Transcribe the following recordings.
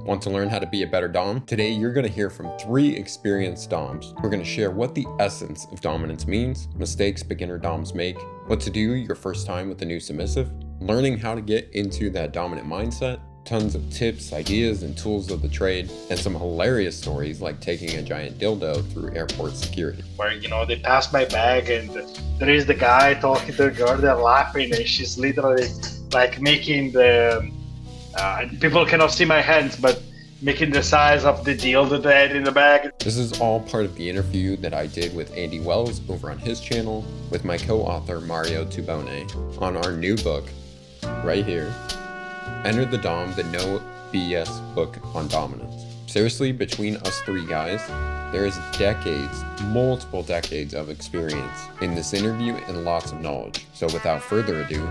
Want to learn how to be a better Dom? Today, you're going to hear from 3 experienced Doms who are going to share what the essence of dominance means, mistakes beginner Doms make, what to do your first time with a new submissive, learning how to get into that dominant mindset, tons of tips, ideas, and tools of the trade, and some hilarious stories like taking a giant dildo through airport security. Where, they pass my bag and there is the guy talking to the girl, they're laughing, and she's literally like making the, people cannot see my hands, but making the size of the dildo they had in the bag. This is all part of the interview that I did with Andy Wells over on his channel with my co-author Mario Tubone on our new book, right here, Enter the Dom, the No BS book on dominance. Seriously, between us 3 guys, there is decades, multiple decades of experience in this interview and lots of knowledge. So without further ado,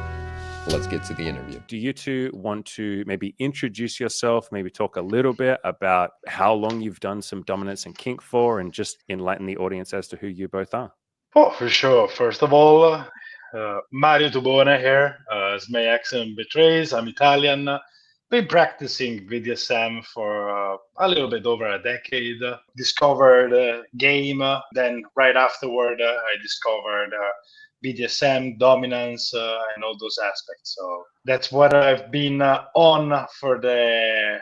let's get to the interview. Do you two want to maybe introduce yourself, maybe talk a little bit about how long you've done some dominance and kink for, and just enlighten the audience as to who you both are? Oh, for sure. First of all, Mario Tubone here, as my accent betrays. I'm Italian. Been practicing BDSM for a little bit over a decade. Discovered game, then right afterward, I discovered BDSM, dominance, and all those aspects. So that's what I've been on for the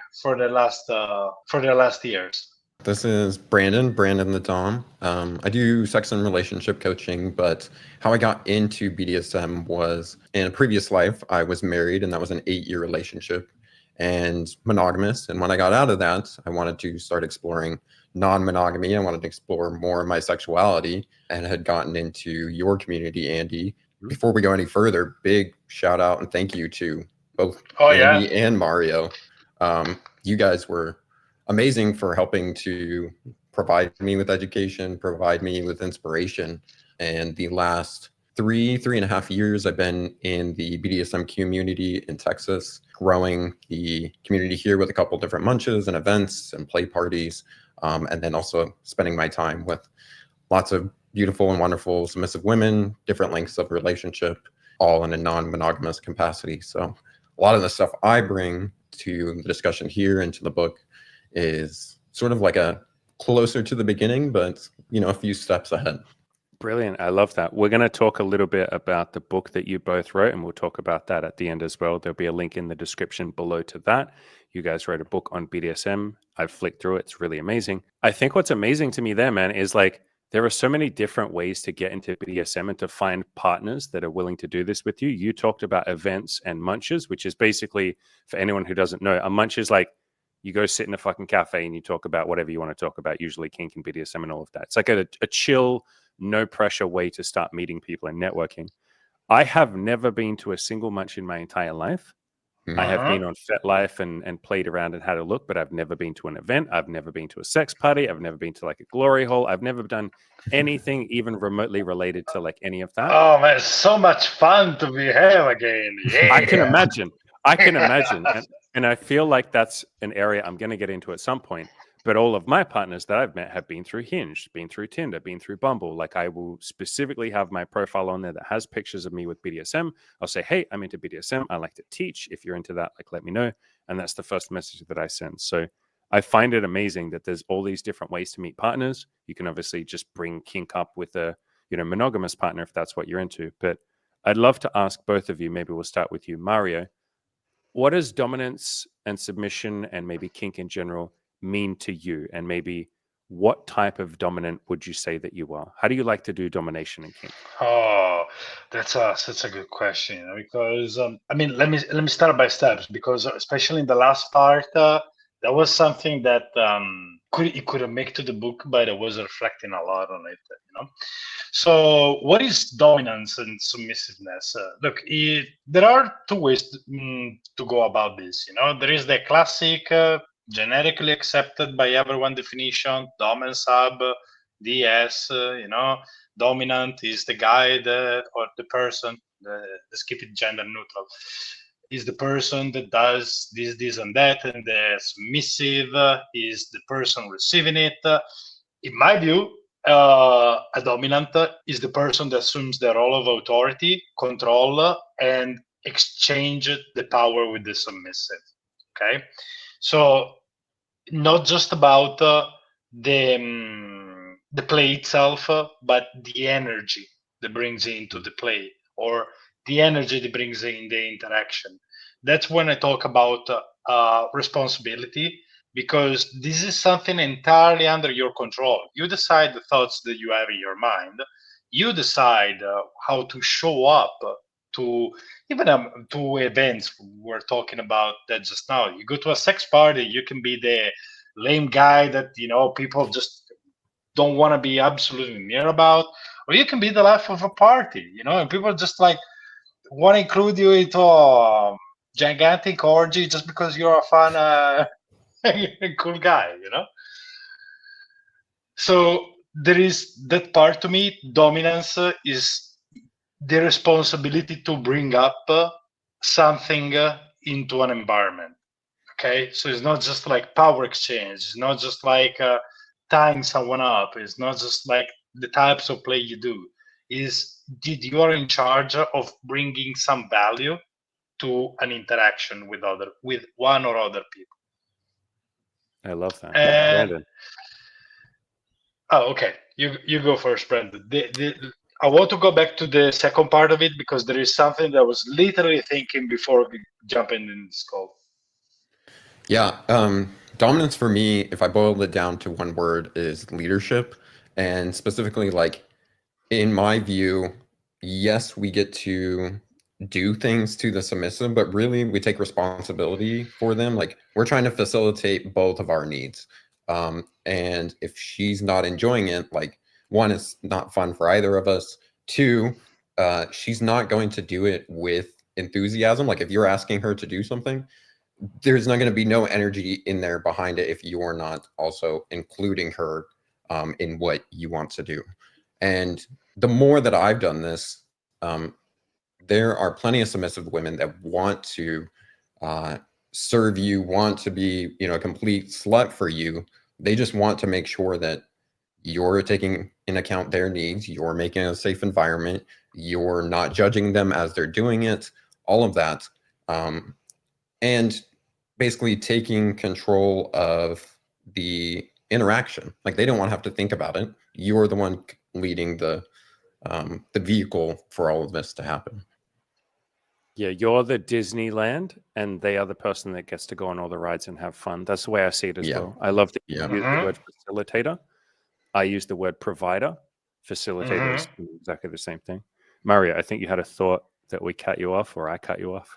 last years. This is Brandon the Dom. I do sex and relationship coaching, but how I got into BDSM was in a previous life, I was married, and that was an 8-year relationship and monogamous. And when I got out of that, I wanted to start exploring non-monogamy. I wanted to explore more of my sexuality and had gotten into your community, Andy. Before we go any further, big shout out and thank you to both Andy and Mario. You guys were amazing for helping to provide me with education, provide me with inspiration. And the last 3.5 years, I've been in the BDSM community in Texas, growing the community here with a couple different munches and events and play parties. And then also spending my time with lots of beautiful and wonderful submissive women, different lengths of relationship, all in a non-monogamous capacity. So a lot of the stuff I bring to the discussion here and to the book is sort of like a closer to the beginning, but a few steps ahead. Brilliant. I love that. We're going to talk a little bit about the book that you both wrote, and we'll talk about that at the end as well. There'll be a link in the description below to that. You guys wrote a book on BDSM. I've flicked through it. It's really amazing. I think what's amazing to me there, man, is like there are so many different ways to get into BDSM and to find partners that are willing to do this with you. You talked about events and munches, which is basically, for anyone who doesn't know, a munch is like you go sit in a fucking cafe and you talk about whatever you want to talk about, usually kink and BDSM and all of that. It's like a chill, no pressure way to start meeting people and networking. I have never been to a single munch in my entire life. I have been on FetLife and played around and had a look, but I've never been to an event. I've never been to a sex party. I've never been to like a glory hole. I've never done anything even remotely related to like any of that. Oh man, it's so much fun to be here again. Yeah. I can imagine. And I feel like that's an area I'm going to get into at some point. But all of my partners that I've met have been through Hinge, been through Tinder, been through Bumble. Like I will specifically have my profile on there that has pictures of me with BDSM. I'll say, hey, I'm into BDSM. I like to teach. If you're into that, like, let me know. And that's the first message that I send. So I find it amazing that there's all these different ways to meet partners. You can obviously just bring kink up with a, monogamous partner if that's what you're into. But I'd love to ask both of you, maybe we'll start with you, Mario. What does dominance and submission and maybe kink in general mean to you? And maybe what type of dominant would you say that you are? How do you like to do domination and kink? Oh, that's such a good question, because let me start by steps, because especially in the last part, that was something that couldn't make to the book, but I was reflecting a lot on it. So what is dominance and submissiveness? Look, there are 2 ways to go about this. There is the classic, generically accepted by everyone definition, dom and sub, DS. Dominant is the guy or the person. Let's keep it gender neutral. Is the person that does this, and that, and the submissive is the person receiving it. In my view, a dominant is the person that assumes the role of authority, control, and exchange the power with the submissive. Okay, so not just about the play itself, but the energy that brings into the play, or the energy that brings in the interaction. That's when I talk about responsibility, because this is something entirely under your control. You decide the thoughts that you have in your mind. You decide how to show up to even to events we're talking about that just now. You go to a sex party, you can be the lame guy that people just don't want to be absolutely near about, or you can be the life of a party, and people just like want to include you into a gigantic orgy just because you're a fun cool guy. So there is that part. To me, dominance is the responsibility to bring up something into an environment. Okay, so it's not just like power exchange. It's not just like tying someone up. It's not just like the types of play you do. Is did you are in charge of bringing some value to an interaction with one or other people? I love that. And Brandon. oh, okay, you go first, Brandon. I want to go back to the second part of it because there is something that I was literally thinking before jumping in this call. Yeah, dominance for me, if I boiled it down to one word, is leadership. And specifically, like, in my view, yes, we get to do things to the submissive, but really we take responsibility for them. Like, we're trying to facilitate both of our needs. And if she's not enjoying it, like, one, it's not fun for either of us. Two, she's not going to do it with enthusiasm. Like, if you're asking her to do something, there's not going to be no energy in there behind it if you're not also including her in what you want to do. And the more that I've done this, there are plenty of submissive women that want to uh, serve you, want to be, a complete slut for you. They just want to make sure that you're taking in account their needs, you're making a safe environment, you're not judging them as they're doing it, all of that. And basically taking control of the interaction. Like, they don't want to have to think about it. You're the one leading the vehicle for all of this to happen. Yeah, you're the Disneyland, and they are the person that gets to go on all the rides and have fun. That's the way I see it as Yeah. well. I love that you Yeah. use the word facilitator. I use the word provider. Facilitator is exactly the same thing. Mario, I think you had a thought that we cut you off, or I cut you off.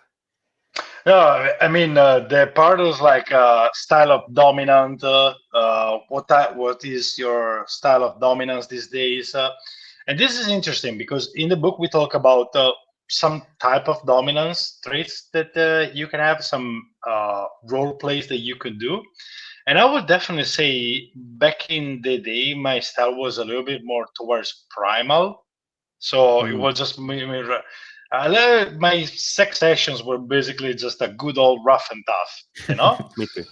No, I mean the part was like style of dominant. What is your style of dominance these days? And this is interesting because in the book we talk about some type of dominance traits that you can have, some role plays that you can do. And I would definitely say back in the day, my style was a little bit more towards primal. So it was just my sex sessions were basically just a good old rough and tough. Me too.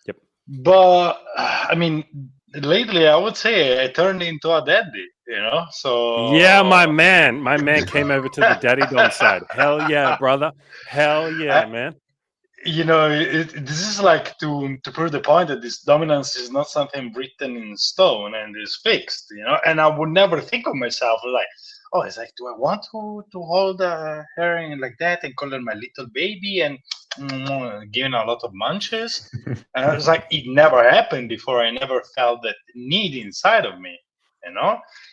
Yep. But I mean, lately I would say I turned into a daddy. So yeah, my man came over to the daddy dom side. Hell yeah, brother. Hell yeah, man. This is like to prove the point that this dominance is not something written in stone and is fixed. And I would never think of myself like, oh, it's like, do I want to hold her in like that and call her my little baby and giving a lot of munches? And I was like, it never happened before. I never felt that need inside of me.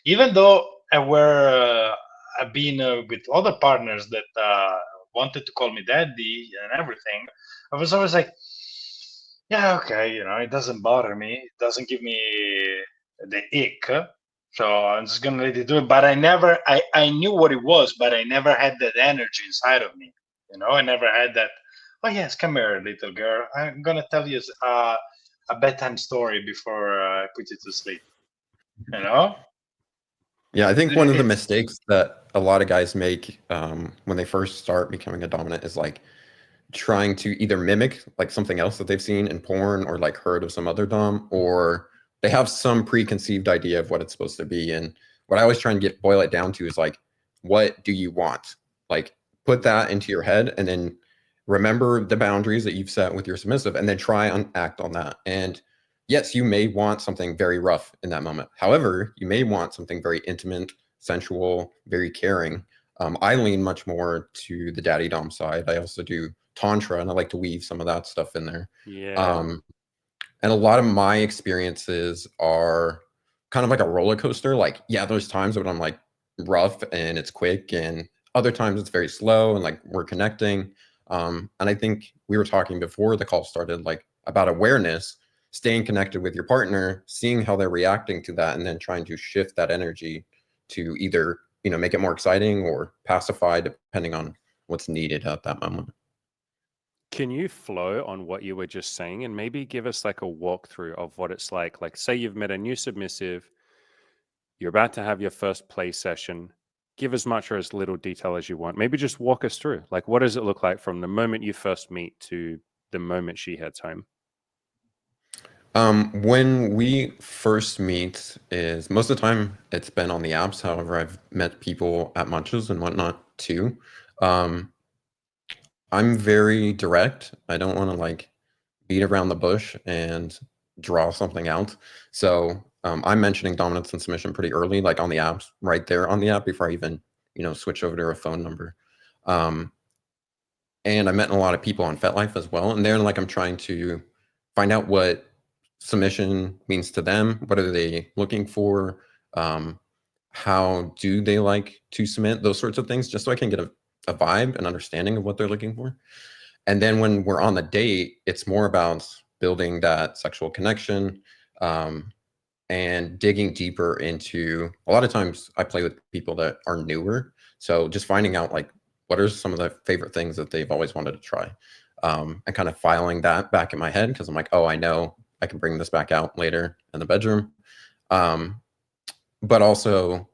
Even though I've been with other partners that wanted to call me daddy and everything, I was always like, yeah, okay, it doesn't bother me. It doesn't give me the ick. So I'm just gonna let it do it. But I knew what it was, but I never had that energy inside of me. I never had that. Oh yes, come here, little girl. I'm gonna tell you a bedtime story before I put you to sleep. Yeah, I think one of the mistakes that a lot of guys make when they first start becoming a dominant is like trying to either mimic like something else that they've seen in porn or like heard of some other dom, or they have some preconceived idea of what it's supposed to be. And what I always try and boil it down to is like, what do you want? Like, put that into your head and then remember the boundaries that you've set with your submissive and then try and act on that. And yes, you may want something very rough in that moment. However, you may want something very intimate, sensual, very caring. I lean much more to the daddy dom side. I also do tantra, and I like to weave some of that stuff in there. Yeah. And a lot of my experiences are kind of like a roller coaster. Like, yeah, there's times when I'm like rough and it's quick, and other times it's very slow and like we're connecting. And I think we were talking before the call started, like about awareness, staying connected with your partner, seeing how they're reacting to that, and then trying to shift that energy to either, make it more exciting or pacify, depending on what's needed at that moment. Can you flow on what you were just saying and maybe give us like a walkthrough of what it's like? Like, say you've met a new submissive, you're about to have your first play session. Give as much or as little detail as you want. Maybe just walk us through. Like, what does it look like from the moment you first meet to the moment she heads home? When we first meet is most of the time it's been on the apps. However, I've met people at munches and whatnot too. Um, I'm very direct. I don't want to like beat around the bush and draw something out. So I'm mentioning dominance and submission pretty early, like on the apps, right there on the app before I even, switch over to a phone number. Um, and I met a lot of people on FetLife as well. And they're like, I'm trying to find out what submission means to them. What are they looking for? How do they like to submit? Those sorts of things, just so I can get a vibe and understanding of what they're looking for. And then when we're on the date, it's more about building that sexual connection, and digging deeper into, a lot of times I play with people that are newer. So just finding out like, what are some of the favorite things that they've always wanted to try, and kind of filing that back in my head, because I'm like, oh, I know I can bring this back out later in the bedroom. But also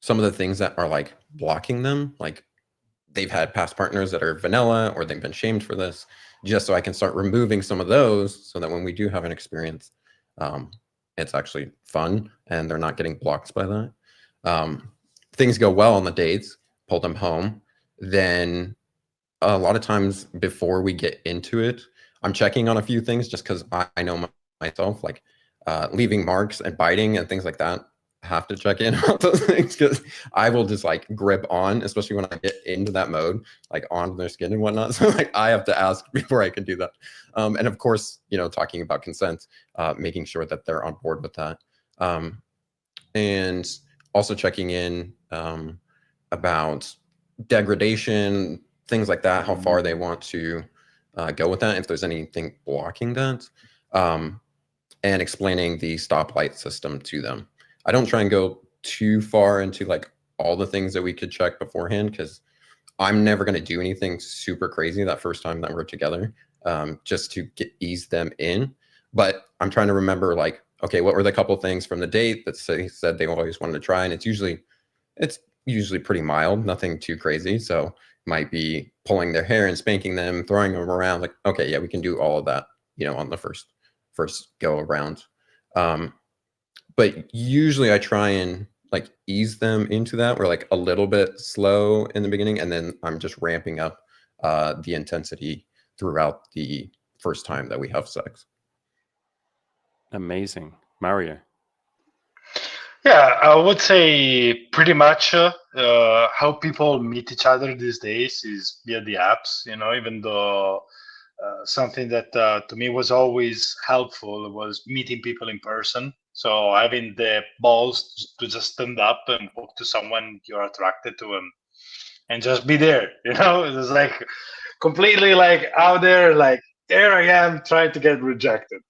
some of the things that are like blocking them, like they've had past partners that are vanilla or they've been shamed for this, just so I can start removing some of those so that when we do have an experience, it's actually fun and they're not getting blocked by that. Things go well on the dates, pull them home. Then a lot of times before we get into it, I'm checking on a few things just because I know myself, like leaving marks and biting and things like that. Have to check in on those things because I will just like grip on, especially when I get into that mode, like on their skin and whatnot. So like I have to ask before I can do that. And of course, talking about consent, making sure that they're on board with that. And also checking in about degradation, things like that, how far they want to go with that, if there's anything blocking that, and explaining the stoplight system to them. I don't try and go too far into like all the things that we could check beforehand, because I'm never going to do anything super crazy that first time that we're together, just to ease them in. But I'm trying to remember, like, okay, what were the couple things from the date that said they always wanted to try? And it's usually pretty mild, nothing too crazy. So might be pulling their hair and spanking them, throwing them around. Like, okay, yeah, we can do all of that, on the first go around. But usually I try and like ease them into that. We're like a little bit slow in the beginning, and then I'm just ramping up the intensity throughout the first time that we have sex. Amazing. Mario. Yeah, I would say pretty much how people meet each other these days is via the apps, even though something that to me was always helpful was meeting people in person. So having the balls to just stand up and talk to someone you're attracted to and just be there, it's like completely like out there, like there I am trying to get rejected.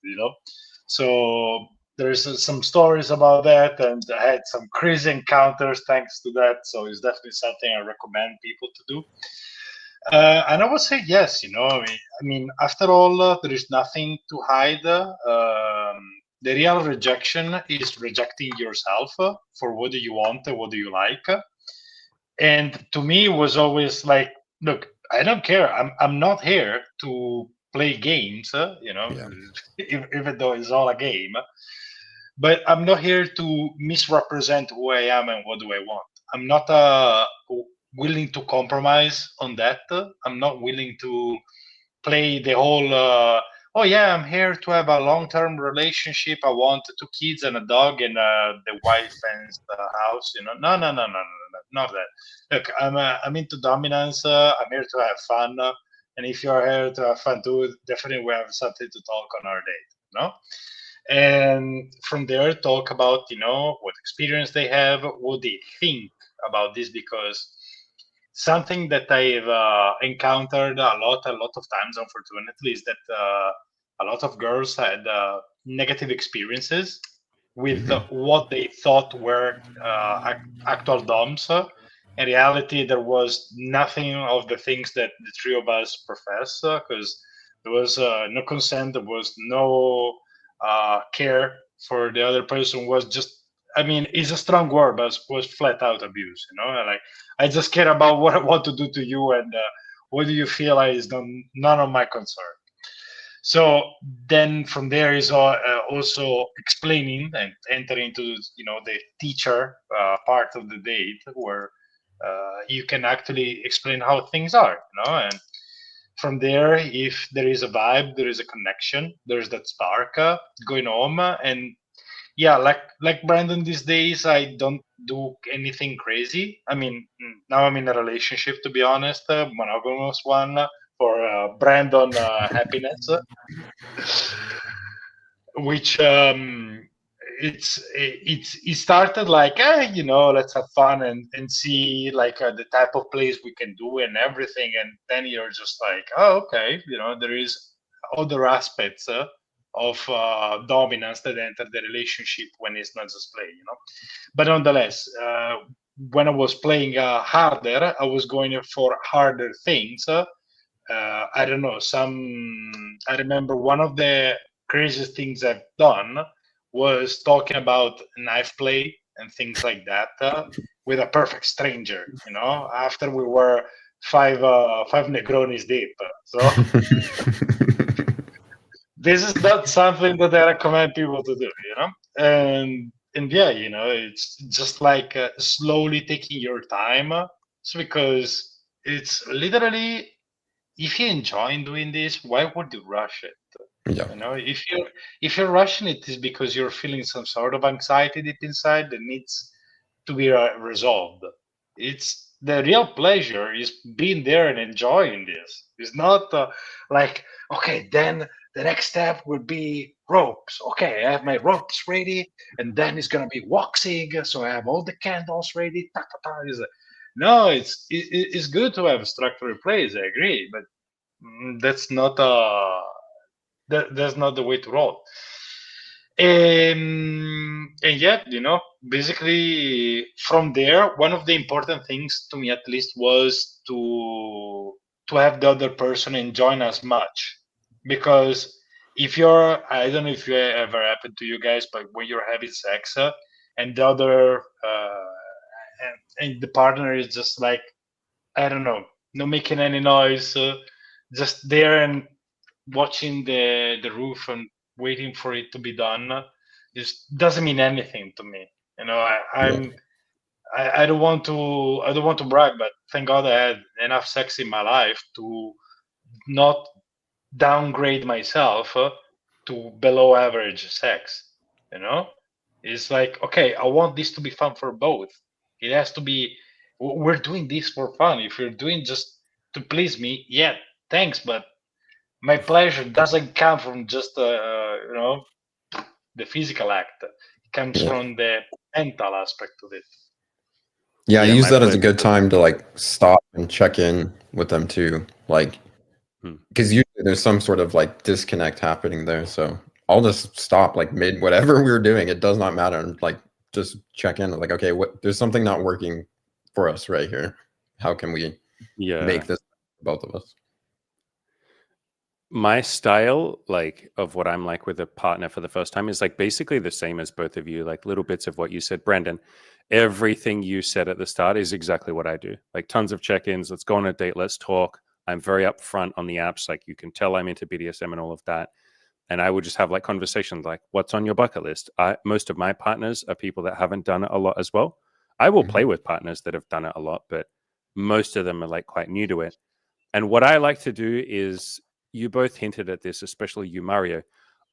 So there's some stories about that, and I had some crazy encounters thanks to that. So it's definitely something I recommend people to do. And I would say yes. I mean, after all, there is nothing to hide. The real rejection is rejecting yourself for what do you want and what do you like. And to me, it was always like, look, I don't care. I'm not here to play games. Yeah. Even though it's all a game. But I'm not here to misrepresent who I am and what do I want. I'm not willing to compromise on that. I'm not willing to play the whole oh yeah, I'm here to have a long-term relationship. I want 2 kids and a dog and the wife and the house. No, no, no, no, no, no, not that. Look, I'm into dominance. I'm here to have fun, and if you're here to have fun too, definitely we have something to talk on our date. And from there talk about what experience they have, what they think about this, because something that I've encountered a lot of times, unfortunately, is that a lot of girls had negative experiences with what they thought were actual DOMs. In reality, there was nothing of the things that the three of us profess, because there was no consent, there was no care for the other person. Was just, I mean, it's a strong word, but was flat out abuse. Like, I just care about what I want to do to you, and what do you feel is none of my concern. So then from there is also explaining and entering into the teacher part of the date, where you can actually explain how things are, and from there, if there is a vibe, there is a connection, there's that spark going on, and yeah, like Brandon, these days I don't do anything crazy. I mean, now I'm in a relationship, to be honest, monogamous one, for Brandon happiness, which it started like, let's have fun and see like the type of plays we can do and everything, and then you're just like, oh, okay, there is other aspects of dominance that enter the relationship when it's not just play. But nonetheless, when I was playing harder, I was going for harder things. I don't know. I remember one of the craziest things I've done was talking about knife play and things like that with a perfect stranger. After we were five Negronis deep. So this is not something that I recommend people to do. And yeah, it's just like slowly taking your time. It's because it's literally, if you're enjoying doing this, why would you rush it? Yeah. If you're rushing it, is because you're feeling some sort of anxiety deep inside that needs to be resolved. It's the real pleasure is being there and enjoying this. It's not like, okay, then the next step would be ropes. Okay, I have my ropes ready, and then it's gonna be waxing, so I have all the candles ready. Ta, ta, ta. No, it's good to have structured plays. I agree, but that's not that's not the way to roll. And yet, basically from there, one of the important things to me, at least, was to have the other person enjoy as much, because if I don't know if it ever happened to you guys, but when you're having sex and the other and the partner is just like, I don't know, not making any noise, just there and watching the roof and waiting for it to be done, just doesn't mean anything to me. I don't want to brag, but thank God I had enough sex in my life to not downgrade myself to below average sex. You know, it's like, okay, I want this to be fun for both. It has to be. We're doing this for fun. If you're doing just to please me, yeah, thanks, but my pleasure doesn't come from just the physical act. It comes Yeah. from the mental aspect of it. Yeah, I Yeah, use my that as a pleasure good time to doesn't- like stop and check in with them too. Like, because usually there's some sort of like disconnect happening there. So I'll just stop like mid whatever we were doing. It does not matter. And like just check in. Like, okay, there's something not working for us right here. How can we Yeah. make this for both of us? My style, like, of what I'm like with a partner for the first time is like basically the same as both of you, like little bits of what you said. Brandon, everything you said at the start is exactly what I do. Like tons of check-ins. Let's go on a date. Let's talk. I'm very upfront on the apps. Like you can tell I'm into BDSM and all of that. And I would just have like conversations like, what's on your bucket list? Most of my partners are people that haven't done it a lot as well. I will play with partners that have done it a lot, but most of them are like quite new to it. And what I like to do is you both hinted at this, especially you, Mario.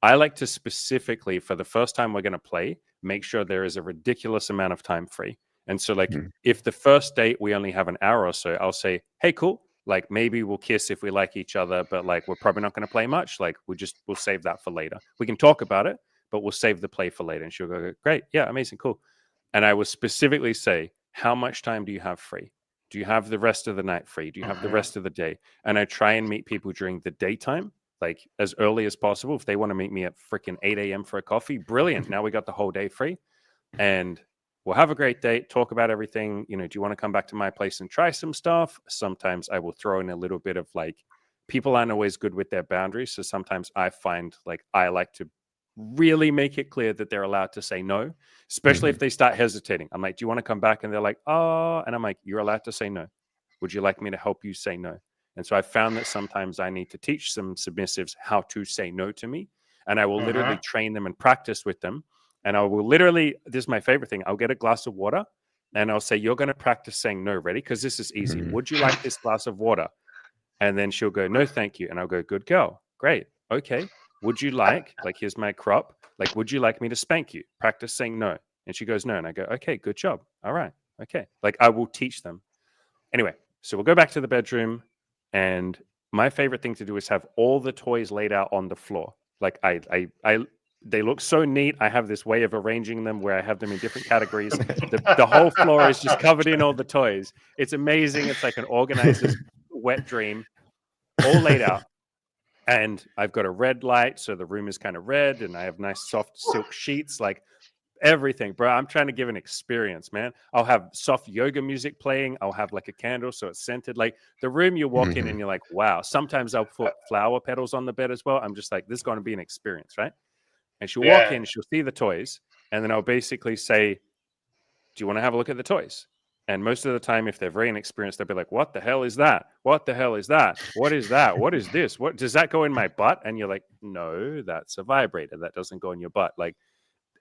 I like to specifically, for the first time we're going to play, make sure there is a ridiculous amount of time free. And so, like, if the first date we only have an hour or so, I'll say, hey, cool. Like, maybe we'll kiss if we like each other, but like, we're probably not going to play much. Like, we'll save that for later. We can talk about it, but we'll save the play for later. And she'll go, great. Yeah, amazing. Cool. And I will specifically say, how much time do you have free? Do you have the rest of the night free? Do you have the rest of the day? And I try and meet people during the daytime, like as early as possible. If they want to meet me at freaking 8 a.m. for a coffee, brilliant. Now we got the whole day free. And we'll have a great date, talk about everything. You know, do you want to come back to my place and try some stuff? Sometimes I will throw in a little bit of like, people aren't always good with their boundaries. So sometimes I find like I like to really make it clear that they're allowed to say no, especially if they start hesitating. I'm like, do you want to come back? And they're like, oh, and I'm like, you're allowed to say no. Would you like me to help you say no? And so I found that sometimes I need to teach some submissives how to say no to me. And I will literally train them and practice with them. And I will literally, this is my favorite thing. I'll get a glass of water and I'll say, you're going to practice saying no. Ready? Because this is easy. Would you like this glass of water? And then she'll go, no, thank you. And I'll go, good girl. Great. Okay. Would you like, here's my crop. Like, would you like me to spank you? Practice saying no. And she goes, no. And I go, okay, good job. All right. Okay. Like, I will teach them. Anyway, so we'll go back to the bedroom. And my favorite thing to do is have all the toys laid out on the floor. Like, they look so neat. I have this way of arranging them where I have them in different categories. The whole floor is just covered in all the toys. It's amazing. It's like an organizer's wet dream, all laid out. And I've got a red light, so the room is kind of red, and I have nice soft silk sheets, like everything, bro. I'm trying to give an experience, man. I'll have soft yoga music playing. I'll have like a candle, so it's scented. Like the room you walk in and you're like, wow. Sometimes I'll put flower petals on the bed as well. I'm just like, this is going to be an experience, right? And she'll walk in, she'll see the toys, and then I'll basically say, do you want to have a look at the toys? And most of the time, if they're very inexperienced, they'll be like, what the hell is that? What the hell is that? What is that? What is this? What does that go in my butt? And you're like, no, that's a vibrator. That doesn't go in your butt. Like,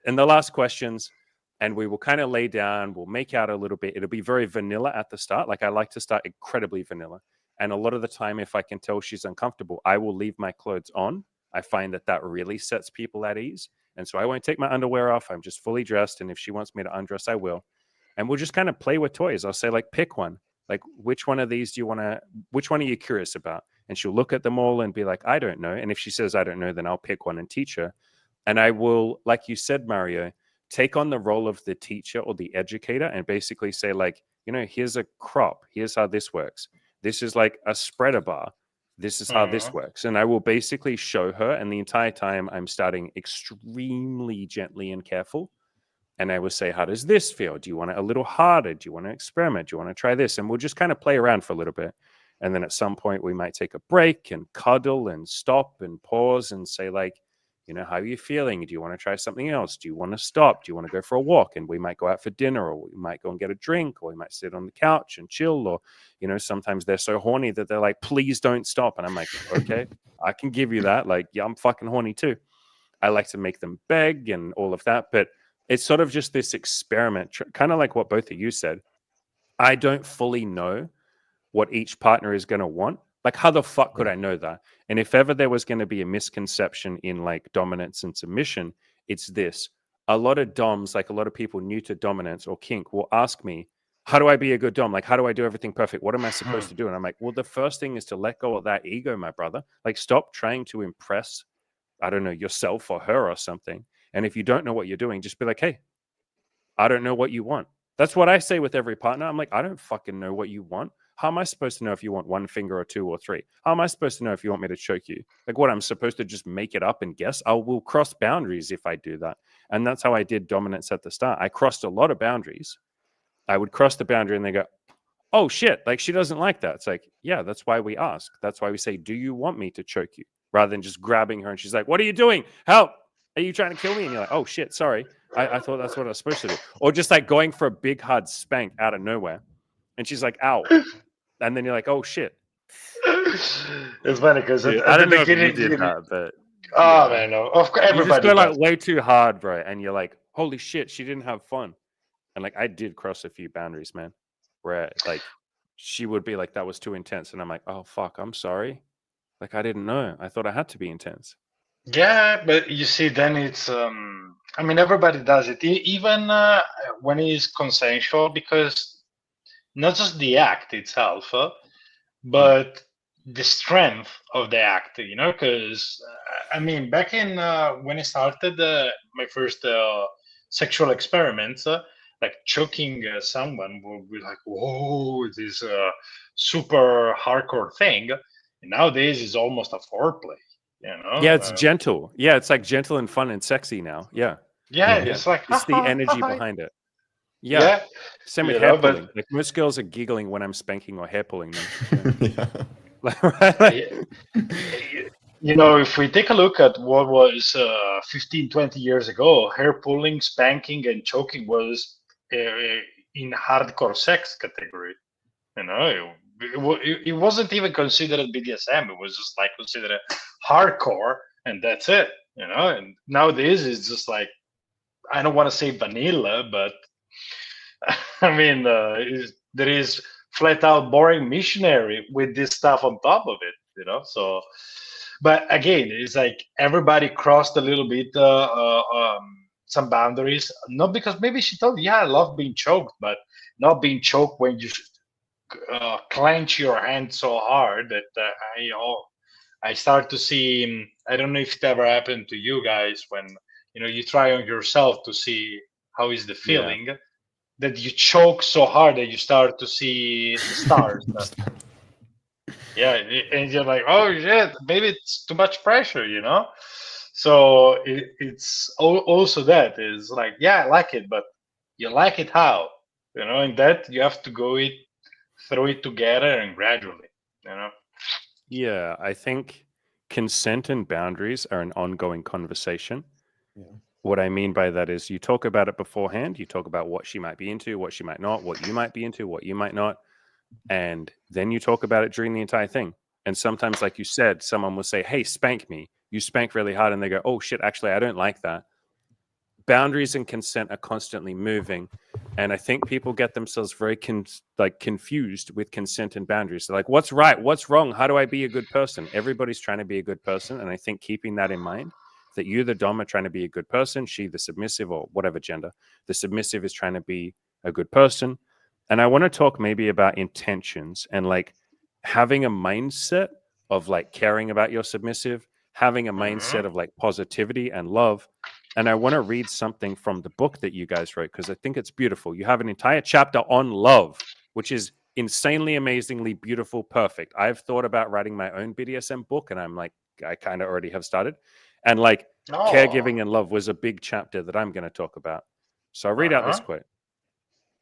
and the last questions, and we will kind of lay down, we'll make out a little bit. It'll be very vanilla at the start. Like, I like to start incredibly vanilla. And a lot of the time, if I can tell she's uncomfortable, I will leave my clothes on. I find that really sets people at ease. And so I won't take my underwear off. I'm just fully dressed. And if she wants me to undress, I will. And we'll just kind of play with toys. I'll say, like, pick one. Like, which one of these do you want to, which one are you curious about? And she'll look at them all and be like, I don't know. And if she says, I don't know, then I'll pick one and teach her. And I will, like you said, Mario, take on the role of the teacher or the educator and basically say, like, you know, here's a crop. Here's how this works. This is like a spreader bar. This is how this works. And I will basically show her. And the entire time I'm starting extremely gently and careful. And I will say, how does this feel? Do you want it a little harder? Do you want to experiment? Do you want to try this? And we'll just kind of play around for a little bit. And then at some point we might take a break and cuddle and stop and pause and say, like, you know, how are you feeling? Do you want to try something else? Do you want to stop? Do you want to go for a walk? And we might go out for dinner, or we might go and get a drink, or we might sit on the couch and chill. Or, you know, sometimes they're so horny that they're like, please don't stop. And I'm like, okay, I can give you that. Like, yeah, I'm fucking horny too. I like to make them beg and all of that. But it's sort of just this experiment, kind of like what both of you said. I don't fully know what each partner is going to want. Like, how the fuck could I know that? And if ever there was going to be a misconception in like dominance and submission, it's this. A lot of doms, like a lot of people new to dominance or kink, will ask me, how do I be a good dom? Like, how do I do everything perfect? What am I supposed to do? And I'm like, well, the first thing is to let go of that ego, my brother. Like, stop trying to impress, I don't know, yourself or her or something. And if you don't know what you're doing, just be like, hey, I don't know what you want. That's what I say with every partner. I'm like, I don't fucking know what you want. How am I supposed to know if you want one finger or two or three? How am I supposed to know if you want me to choke you? Like, what, I'm supposed to just make it up and guess? I will cross boundaries if I do that. And that's how I did dominance at the start. I crossed a lot of boundaries. I would cross the boundary and they go, oh shit, like she doesn't like that. It's like, yeah, that's why we ask. That's why we say, do you want me to choke you? Rather than just grabbing her and she's like, what are you doing? Help. Are you trying to kill me? And you're like, oh shit, sorry. I thought that's what I was supposed to do. Or just like going for a big hard spank out of nowhere. And she's like, ow. And then you're like, oh shit. It's funny because Dude, at I the don't know if you beginning, did that, but oh yeah. man, no, of course, You just everybody go like does. way too hard, bro. And you're like, holy shit, she didn't have fun. And like, I did cross a few boundaries, man, where like she would be like, that was too intense. And I'm like, oh fuck, I'm sorry. Like, I didn't know. I thought I had to be intense. Yeah, but you see, then it's I mean, everybody does it, even when it's consensual, because not just the act itself, but the strength of the act, you know, because I mean, back in when I started my first sexual experiments, like choking someone would be like, whoa, this super hardcore thing. And nowadays, it's almost a foreplay, you know. Yeah, it's gentle. Yeah, it's like gentle and fun and sexy now. Yeah. Yeah, Yeah. it's like, It's the energy ha. behind it. Yeah. Yeah, Same with you hair know, pulling. but Like most girls are giggling when I'm spanking or hair pulling them. Yeah. Like, you know, if we take a look at what was 15, 20 years ago, hair pulling, spanking, and choking was in hardcore sex category. You know, it wasn't even considered BDSM. It was just like considered hardcore, and that's it. You know, and nowadays it's just like, I don't want to say vanilla, but I mean, there is flat out boring missionary with this stuff on top of it, you know. So, but again, it's like everybody crossed a little bit some boundaries. Not because maybe she told, yeah, I love being choked, but not being choked when you clench your hand so hard that I start to see. I don't know if it ever happened to you guys when you try on yourself to see how is the yeah. feeling, that you choke so hard that you start to see the stars. Yeah, and you're like, oh shit, maybe it's too much pressure, you know. So it's also that is like, yeah, I like it, but you like it how, and that you have to go it throw it together and gradually, you know. Yeah, I think consent and boundaries are an ongoing conversation. Yeah. What I mean by that is you talk about it beforehand, you talk about what she might be into, what she might not, what you might be into, what you might not, and then you talk about it during the entire thing. And sometimes, like you said, someone will say, hey, spank me. You spank really hard, and they go, oh shit, actually, I don't like that. Boundaries and consent are constantly moving. And I think people get themselves very confused with consent and boundaries. They're like, what's right? What's wrong? How do I be a good person? Everybody's trying to be a good person. And I think keeping that in mind, that you, the dom, are trying to be a good person, she, the submissive, or whatever gender, the submissive is trying to be a good person. And I want to talk maybe about intentions and like having a mindset of like caring about your submissive, having a mindset of like positivity and love. And I want to read something from the book that you guys wrote because I think it's beautiful. You have an entire chapter on love, which is insanely, amazingly beautiful, perfect. I've thought about writing my own BDSM book, and I'm like, I kind of already have started. And like Oh. caregiving and love was a big chapter that I'm going to talk about. So I'll read out this Uh-huh. quote.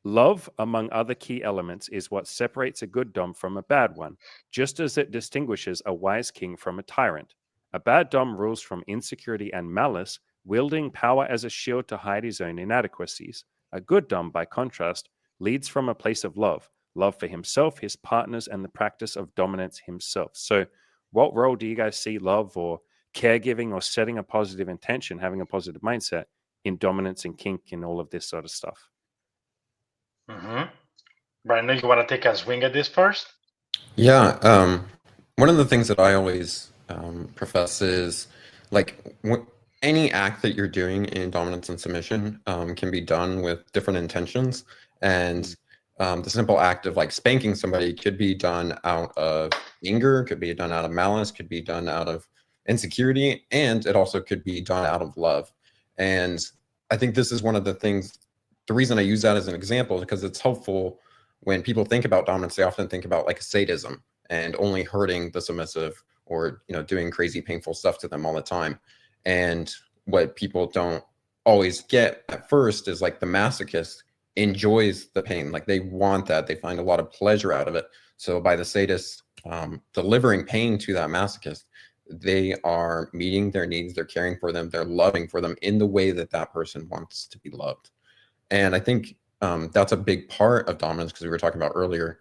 Love, among other key elements, is what separates a good dom from a bad one, just as it distinguishes a wise king from a tyrant. A bad dom rules from insecurity and malice, wielding power as a shield to hide his own inadequacies. A good dom, by contrast, leads from a place of love for himself, his partners, and the practice of dominance himself. So, what role do you guys see love or caregiving or setting a positive intention, having a positive mindset in dominance and kink and all of this sort of stuff? Mm-hmm. Brandon, you want to take a swing at this first? Yeah, one of the things that I always profess is like any act that you're doing in dominance and submission can be done with different intentions. And the simple act of like spanking somebody could be done out of anger, could be done out of malice, could be done out of insecurity, and it also could be done out of love. And I think this is one of the things, the reason I use that as an example is because it's helpful when people think about dominance. They often think about like sadism and only hurting the submissive or doing crazy painful stuff to them all the time. And what people don't always get at first is like the masochist enjoys the pain, like they want that, they find a lot of pleasure out of it. So by the sadist delivering pain to that masochist, they are meeting their needs, they're caring for them, they're loving for them in the way that that person wants to be loved. And I think that's a big part of dominance, because we were talking about earlier,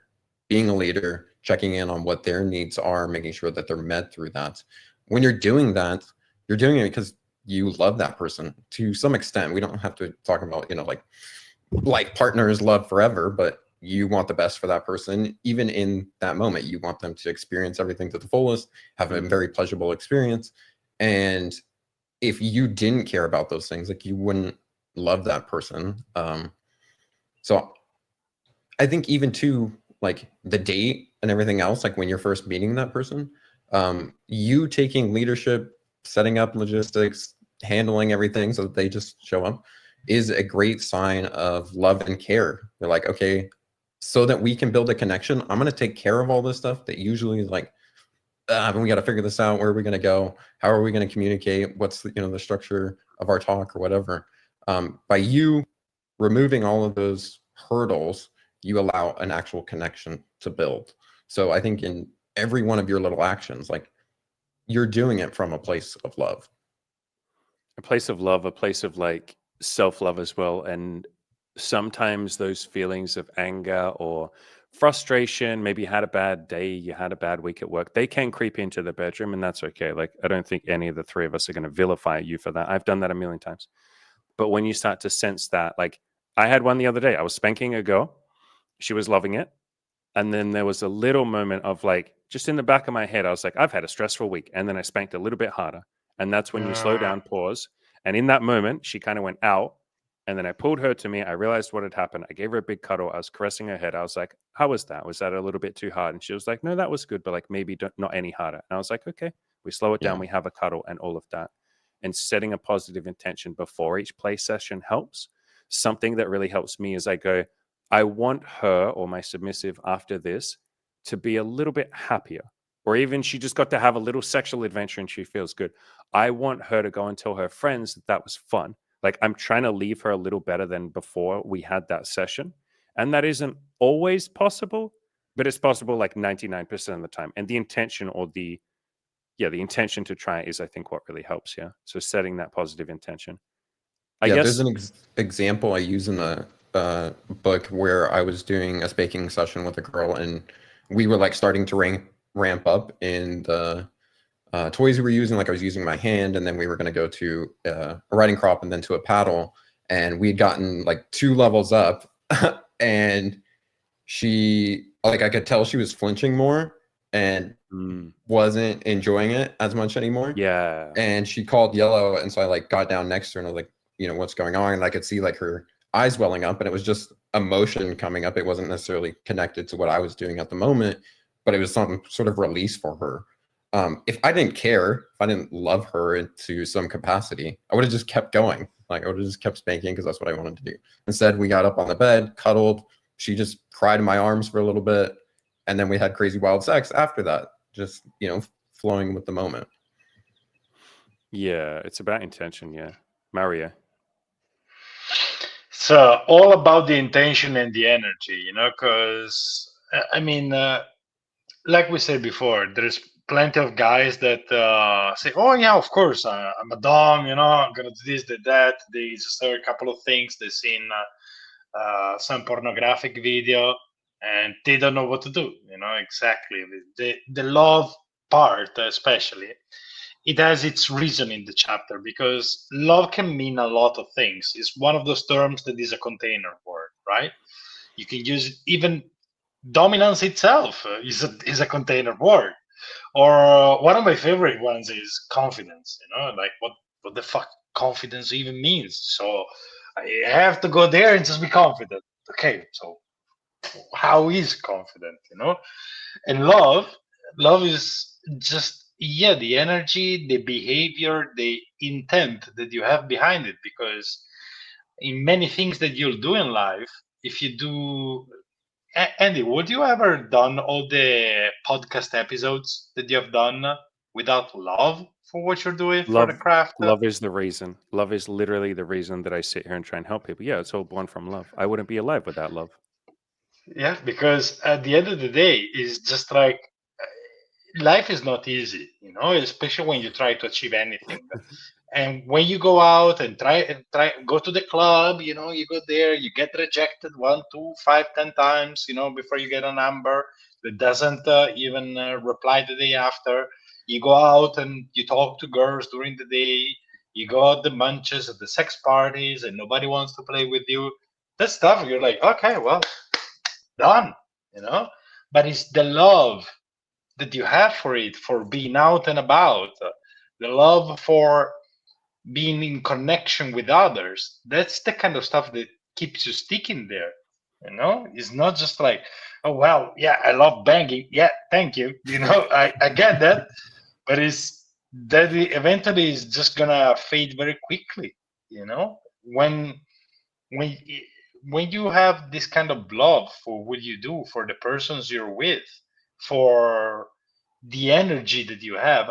being a leader, checking in on what their needs are, making sure that they're met through that. When you're doing that, you're doing it because you love that person to some extent. We don't have to talk about, like partners love forever, but you want the best for that person. Even in that moment, you want them to experience everything to the fullest, have a very pleasurable experience. And if you didn't care about those things, like, you wouldn't love that person. So I think even to like the date and everything else, like when you're first meeting that person, you taking leadership, setting up logistics, handling everything so that they just show up is a great sign of love and care. They're like, okay, so that we can build a connection, I'm going to take care of all this stuff that usually is like, we got to figure this out. Where are we going to go? How are we going to communicate? What's the, the structure of our talk or whatever? By you removing all of those hurdles, you allow an actual connection to build. So I think in every one of your little actions, like, you're doing it from a place of love. A place of love, a place of like self-love as well. And sometimes those feelings of anger or frustration, maybe you had a bad day, you had a bad week at work, they can creep into the bedroom, and that's okay. Like, I don't think any of the three of us are going to vilify you for that. I've done that a million times. But when you start to sense that, like, I had one the other day, I was spanking a girl, she was loving it. And then there was a little moment of like, just in the back of my head, I was like, I've had a stressful week. And then I spanked a little bit harder. And that's when you slow down, pause. And in that moment, she kind of went out. And then I pulled her to me. I realized what had happened. I gave her a big cuddle. I was caressing her head. I was like, how was that? Was that a little bit too hard? And she was like, no, that was good, but like maybe not any harder. And I was like, okay, we slow it down. We have a cuddle and all of that. And setting a positive intention before each play session helps. Something that really helps me is I go, I want her or my submissive after this to be a little bit happier, or even she just got to have a little sexual adventure and she feels good. I want her to go and tell her friends that that was fun. Like, I'm trying to leave her a little better than before we had that session. And that isn't always possible, but it's possible like 99% of the time. And the intention or the intention to try it is, I think, what really helps. Yeah. So setting that positive intention. I guess there's an example I use in the book where I was doing a spanking session with a girl, and we were like starting to ramp up in the toys we were using. Like, I was using my hand, and then we were going to go to a riding crop and then to a paddle, and we had gotten like 2 levels up and she, like, I could tell she was flinching more and wasn't enjoying it as much anymore. Yeah. And she called yellow, and so I like got down next to her and I was like, what's going on? And I could see like her eyes welling up, and it was just emotion coming up. It wasn't necessarily connected to what I was doing at the moment, but it was some sort of release for her. If I didn't care, if I didn't love her into some capacity, I would have just kept going. Like, I would have just kept spanking because that's what I wanted to do. Instead, we got up on the bed, cuddled. She just cried in my arms for a little bit, and then we had crazy wild sex after that, just, flowing with the moment. Yeah, it's about intention. Yeah. Mario. So all about the intention and the energy, because I mean, like we said before, there's plenty of guys that say, "Oh yeah, of course, I'm a dom. I'm gonna do this, do that." They just heard a couple of things. They've seen some pornographic video, and they don't know what to do. Exactly the love part, especially. It has its reason in the chapter, because love can mean a lot of things. It's one of those terms that is a container word, right? You can use it, even dominance itself is a container word. Or one of my favorite ones is confidence. Like, what the fuck confidence even means. So I have to go there and just be confident. Okay, so how is confident? And love is just, the energy, the behavior, the intent that you have behind it. Because in many things that you'll do in life, if you do, Andy, would you ever done all the podcast episodes that you have done without love for what you're doing for the craft? Love is the reason. Love is literally the reason that I sit here and try and help people. Yeah, it's all born from love. I wouldn't be alive without love. Yeah, because at the end of the day, it's just like, life is not easy, especially when you try to achieve anything. And when you go out and try go to the club, you go there, you get rejected 1, 2, 5, 10 times, before you get a number that doesn't even reply the day after. You go out and you talk to girls during the day. You go out the munches at the sex parties, and nobody wants to play with you. That stuff, you're like, okay, well, done, you know. But it's the love that you have for it, for being out and about, the love for being in connection with others. That's the kind of stuff that keeps you sticking there. You know, it's not just like, oh well, yeah, I love banging. Yeah, thank you. You know, I get that, but it's that eventually is just gonna fade very quickly. You know, when when you have this kind of love for what you do, for the persons you're with, for the energy that you have.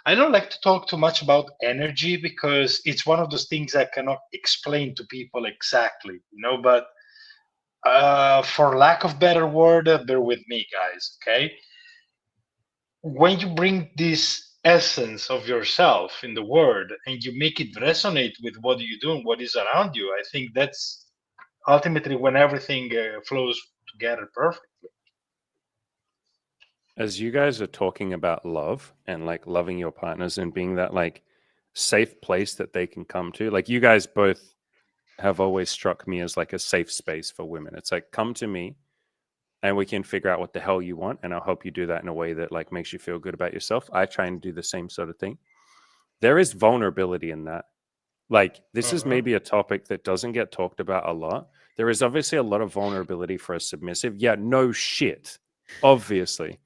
I don't like to talk too much about energy because it's one of those things I cannot explain to people exactly, you know. But for lack of better word, bear with me, guys. Okay, when you bring this essence of yourself in the word and you make it resonate with what you do and what is around you, I think that's ultimately when everything flows together perfectly. As you guys are talking about love and like loving your partners and being that like safe place that they can come to, like you guys both have always struck me as like a safe space for women. It's like, come to me and we can figure out what the hell you want, and I'll help you do that in a way that like makes you feel good about yourself. I try and do the same sort of thing. There is vulnerability in that. Like, this is Mhm. maybe a topic that doesn't get talked about a lot. There is obviously a lot of vulnerability for a submissive. Yeah, no shit, obviously.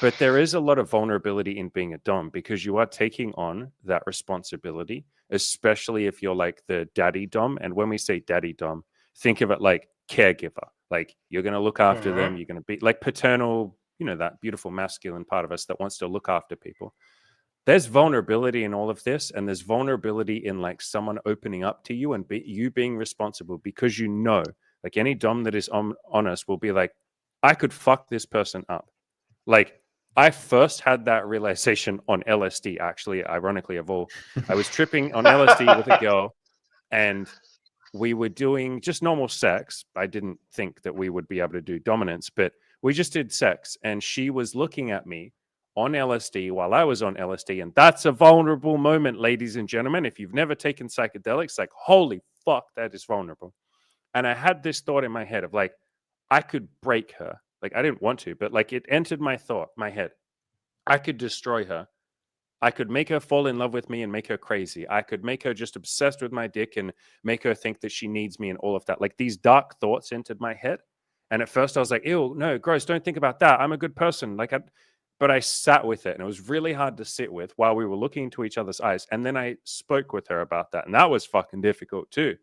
But there is a lot of vulnerability in being a Dom because you are taking on that responsibility, especially if you're like the daddy Dom. And when we say daddy Dom, think of it like caregiver. Like, you're going to look after them. Mhm. You're going to be like paternal, you know, that beautiful masculine part of us that wants to look after people. There's vulnerability in all of this, and there's vulnerability in like someone opening up to you and you being responsible because you know, like any Dom that is honest will be like, I could fuck this person up. Like, I first had that realization on LSD, actually, ironically of all. I was tripping on LSD with a girl, and we were doing just normal sex. I didn't think that we would be able to do dominance, but we just did sex. And she was looking at me on LSD while I was on LSD. And that's a vulnerable moment, ladies and gentlemen. If you've never taken psychedelics, like, holy fuck, that is vulnerable. And I had this thought in my head of like, I could break her. Like, I didn't want to, but like it entered my head. I could destroy her. I could make her fall in love with me and make her crazy. I could make her just obsessed with my dick and make her think that she needs me and all of that. Like, these dark thoughts entered my head. And at first I was like, ew, no, gross, don't think about that. I'm a good person. But I sat with it and it was really hard to sit with while we were looking into each other's eyes. And then I spoke with her about that. And that was fucking difficult too.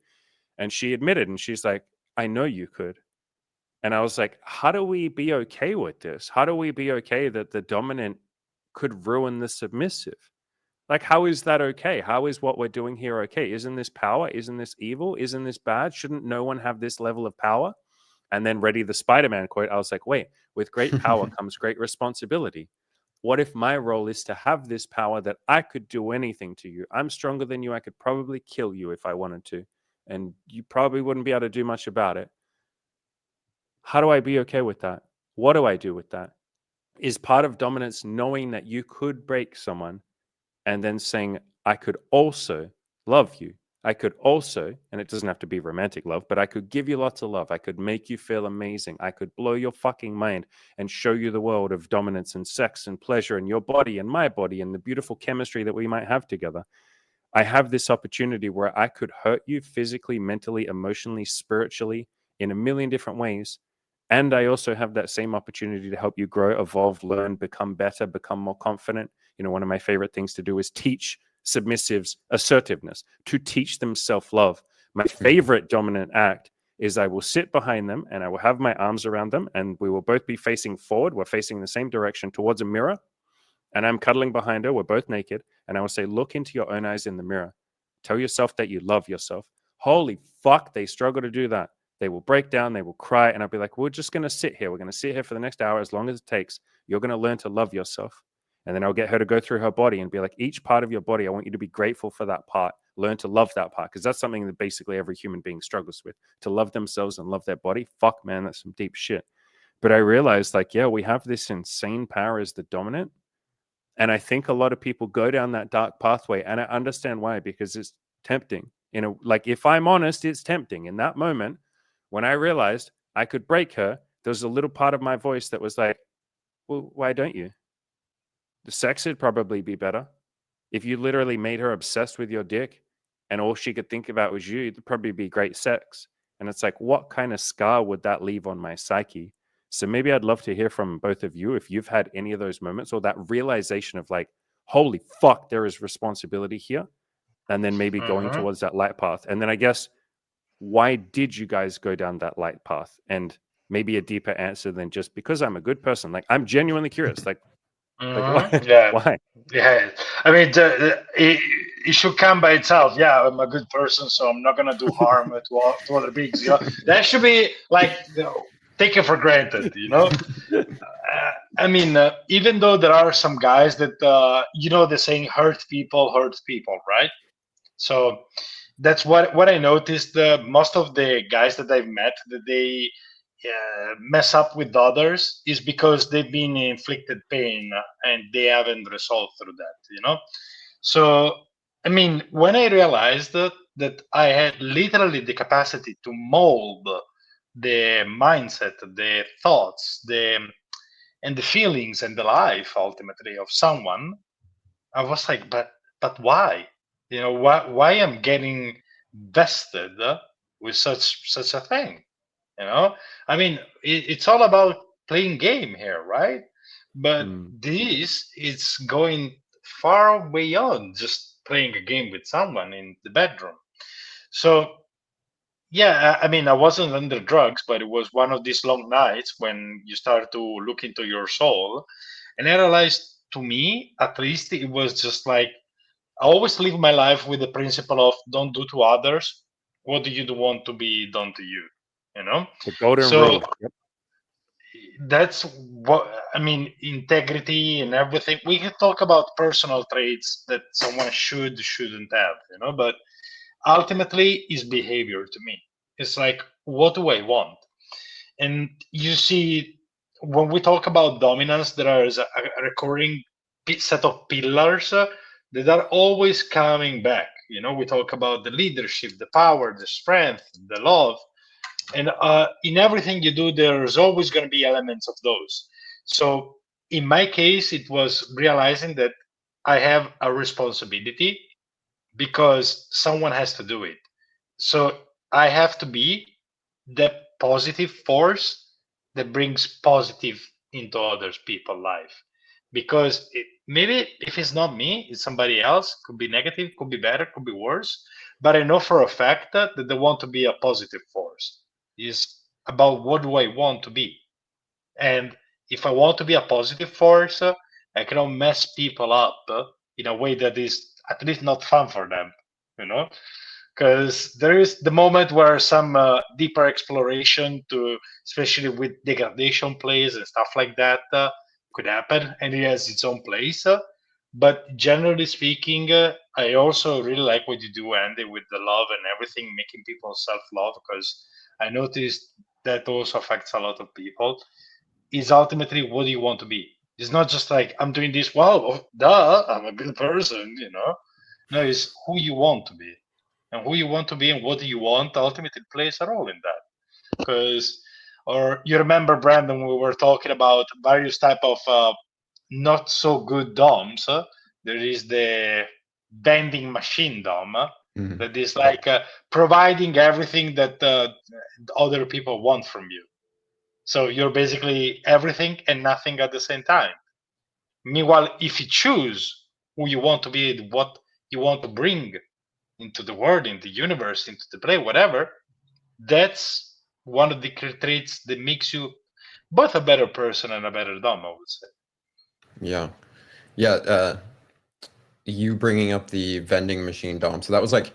And she admitted, and she's like, I know you could. And I was like, how do we be okay with this? How do we be okay that the dominant could ruin the submissive? Like, how is that okay? How is what we're doing here okay? Isn't this power? Isn't this evil? Isn't this bad? Shouldn't no one have this level of power? And then ready the Spider-Man quote, I was like, wait, with great power comes great responsibility. What if my role is to have this power that I could do anything to you? I'm stronger than you. I could probably kill you if I wanted to. And you probably wouldn't be able to do much about it. How do I be okay with that? What do I do with that? Is part of dominance knowing that you could break someone and then saying, I could also love you. I could also, and it doesn't have to be romantic love, but I could give you lots of love. I could make you feel amazing. I could blow your fucking mind and show you the world of dominance and sex and pleasure and your body and my body and the beautiful chemistry that we might have together. I have this opportunity where I could hurt you physically, mentally, emotionally, spiritually in a million different ways. And I also have that same opportunity to help you grow, evolve, learn, become better, become more confident. You know, one of my favorite things to do is teach submissives assertiveness, to teach them self-love. My favorite dominant act is I will sit behind them and I will have my arms around them and we will both be facing forward. We're facing the same direction towards a mirror. And I'm cuddling behind her. We're both naked. And I will say, look into your own eyes in the mirror. Tell yourself that you love yourself. Holy fuck, they struggle to do that. They will break down, they will cry. And I'll be like, we're just going to sit here. We're going to sit here for the next hour, as long as it takes. You're going to learn to love yourself. And then I'll get her to go through her body and be like, each part of your body, I want you to be grateful for that part. Learn to love that part. Because that's something that basically every human being struggles with, to love themselves and love their body. Fuck, man, that's some deep shit. But I realized, like, yeah, we have this insane power as the dominant. And I think a lot of people go down that dark pathway, and I understand why, because it's tempting. You know, like, if I'm honest, it's tempting. In that moment, when I realized I could break her, there was a little part of my voice that was like, well, why don't you? The sex would probably be better. If you literally made her obsessed with your dick and all she could think about was you, it'd probably be great sex. And it's like, what kind of scar would that leave on my psyche? So maybe I'd love to hear from both of you if you've had any of those moments or that realization of like, holy fuck, there is responsibility here. And then maybe going towards that light path. And then I guess, why did you guys go down that light path? And maybe a deeper answer than just because I'm a good person. Like, I'm genuinely curious. Like why? Yeah, Why? yeah. I mean, it should come by itself. Yeah, I'm a good person, so I'm not gonna do harm to other beings. That should be like taken for granted. I mean, even though there are some guys that the saying hurt people, right? So that's what I noticed. Most of the guys that I've met that they mess up with others is because they've been inflicted pain and they haven't resolved through that. So I mean, when I realized that I had literally the capacity to mold the mindset, the thoughts, and the feelings and the life ultimately of someone, I was like, but why? Why I'm getting vested with such a thing? I mean, it's all about playing game here, right? But this is going far beyond just playing a game with someone in the bedroom. So yeah, I mean, I wasn't under drugs, but it was one of these long nights when you start to look into your soul. And I realized, to me, at least, it was just like I always live my life with the principle of don't do to others what do you want to be done to you, you know? The golden So rule. Yep. that's what I mean, integrity and everything. We can talk about personal traits that someone shouldn't have, but ultimately is behavior to me. It's like, what do I want? And you see, when we talk about dominance, there is a recurring set of pillars that are always coming back. We talk about the leadership, the power, the strength, the love. And in everything you do, there's always going to be elements of those. So in my case, it was realizing that I have a responsibility because someone has to do it. So I have to be the positive force that brings positive into others people's life. Because maybe if it's not me, it's somebody else. Could be negative, could be better, could be worse. But I know for a fact that they want to be a positive force. Is about what do I want to be. And if I want to be a positive force, I cannot mess people up in a way that is at least not fun for them, because there is the moment where some deeper exploration to, especially with degradation plays and stuff like that, could happen, and it has its own place. But generally speaking, I also really like what you do, Andy, with the love and everything, making people self-love, because I noticed that also affects a lot of people. Is ultimately what do you want to be? It's not just like I'm doing this. Well, duh, I'm a good person, No, it's who you want to be, and who you want to be, and what do you want. Ultimately, plays a role in that. Because, or you remember, Brandon, we were talking about various type of not so good DOMs. There is the bending machine DOM that is like providing everything that other people want from you. So you're basically everything and nothing at the same time. Meanwhile, if you choose who you want to be and what you want to bring into the world, in the universe, into the play, whatever, that's one of the traits that makes you both a better person and a better Dom, I would say. Yeah. You bringing up the vending machine Dom. So that was like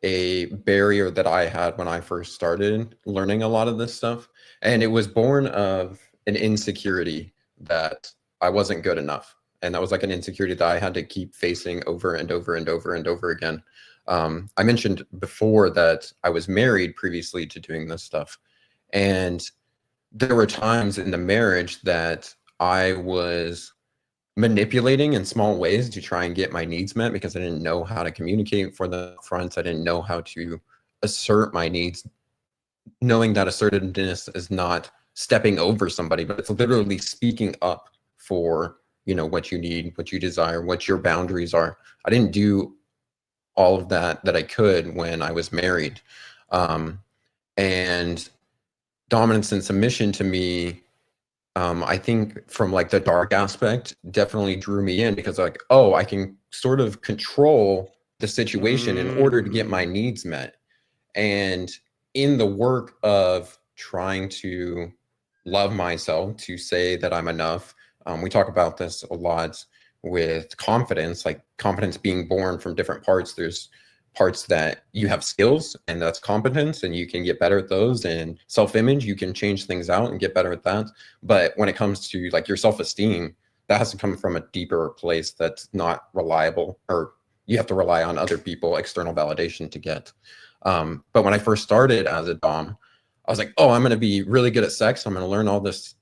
a barrier that I had when I first started learning a lot of this stuff. And it was born of an insecurity that I wasn't good enough. And that was like an insecurity that I had to keep facing over and over and over and over again. I mentioned before that I was married previously to doing this stuff. And there were times in the marriage that I was manipulating in small ways to try and get my needs met because I didn't know how to communicate for the front. I didn't know how to assert my needs, knowing that assertiveness is not stepping over somebody, but it's literally speaking up for, you know, what you need, what you desire, what your boundaries are. I didn't do all of that I could when I was married. And dominance and submission to me, I think from like the dark aspect definitely drew me in, because like, oh, I can sort of control the situation in order to get my needs met. And in the work of trying to love myself, to say that I'm enough, we talk about this a lot with confidence, like confidence being born from different parts. There's parts that you have skills, and that's competence, and you can get better at those. And self-image, you can change things out and get better at that. But when it comes to like your self-esteem, that has to come from a deeper place that's not reliable, or you have to rely on other people, external validation to get. But when I first started as a dom, I was like, oh, I'm going to be really good at sex. I'm going to learn all this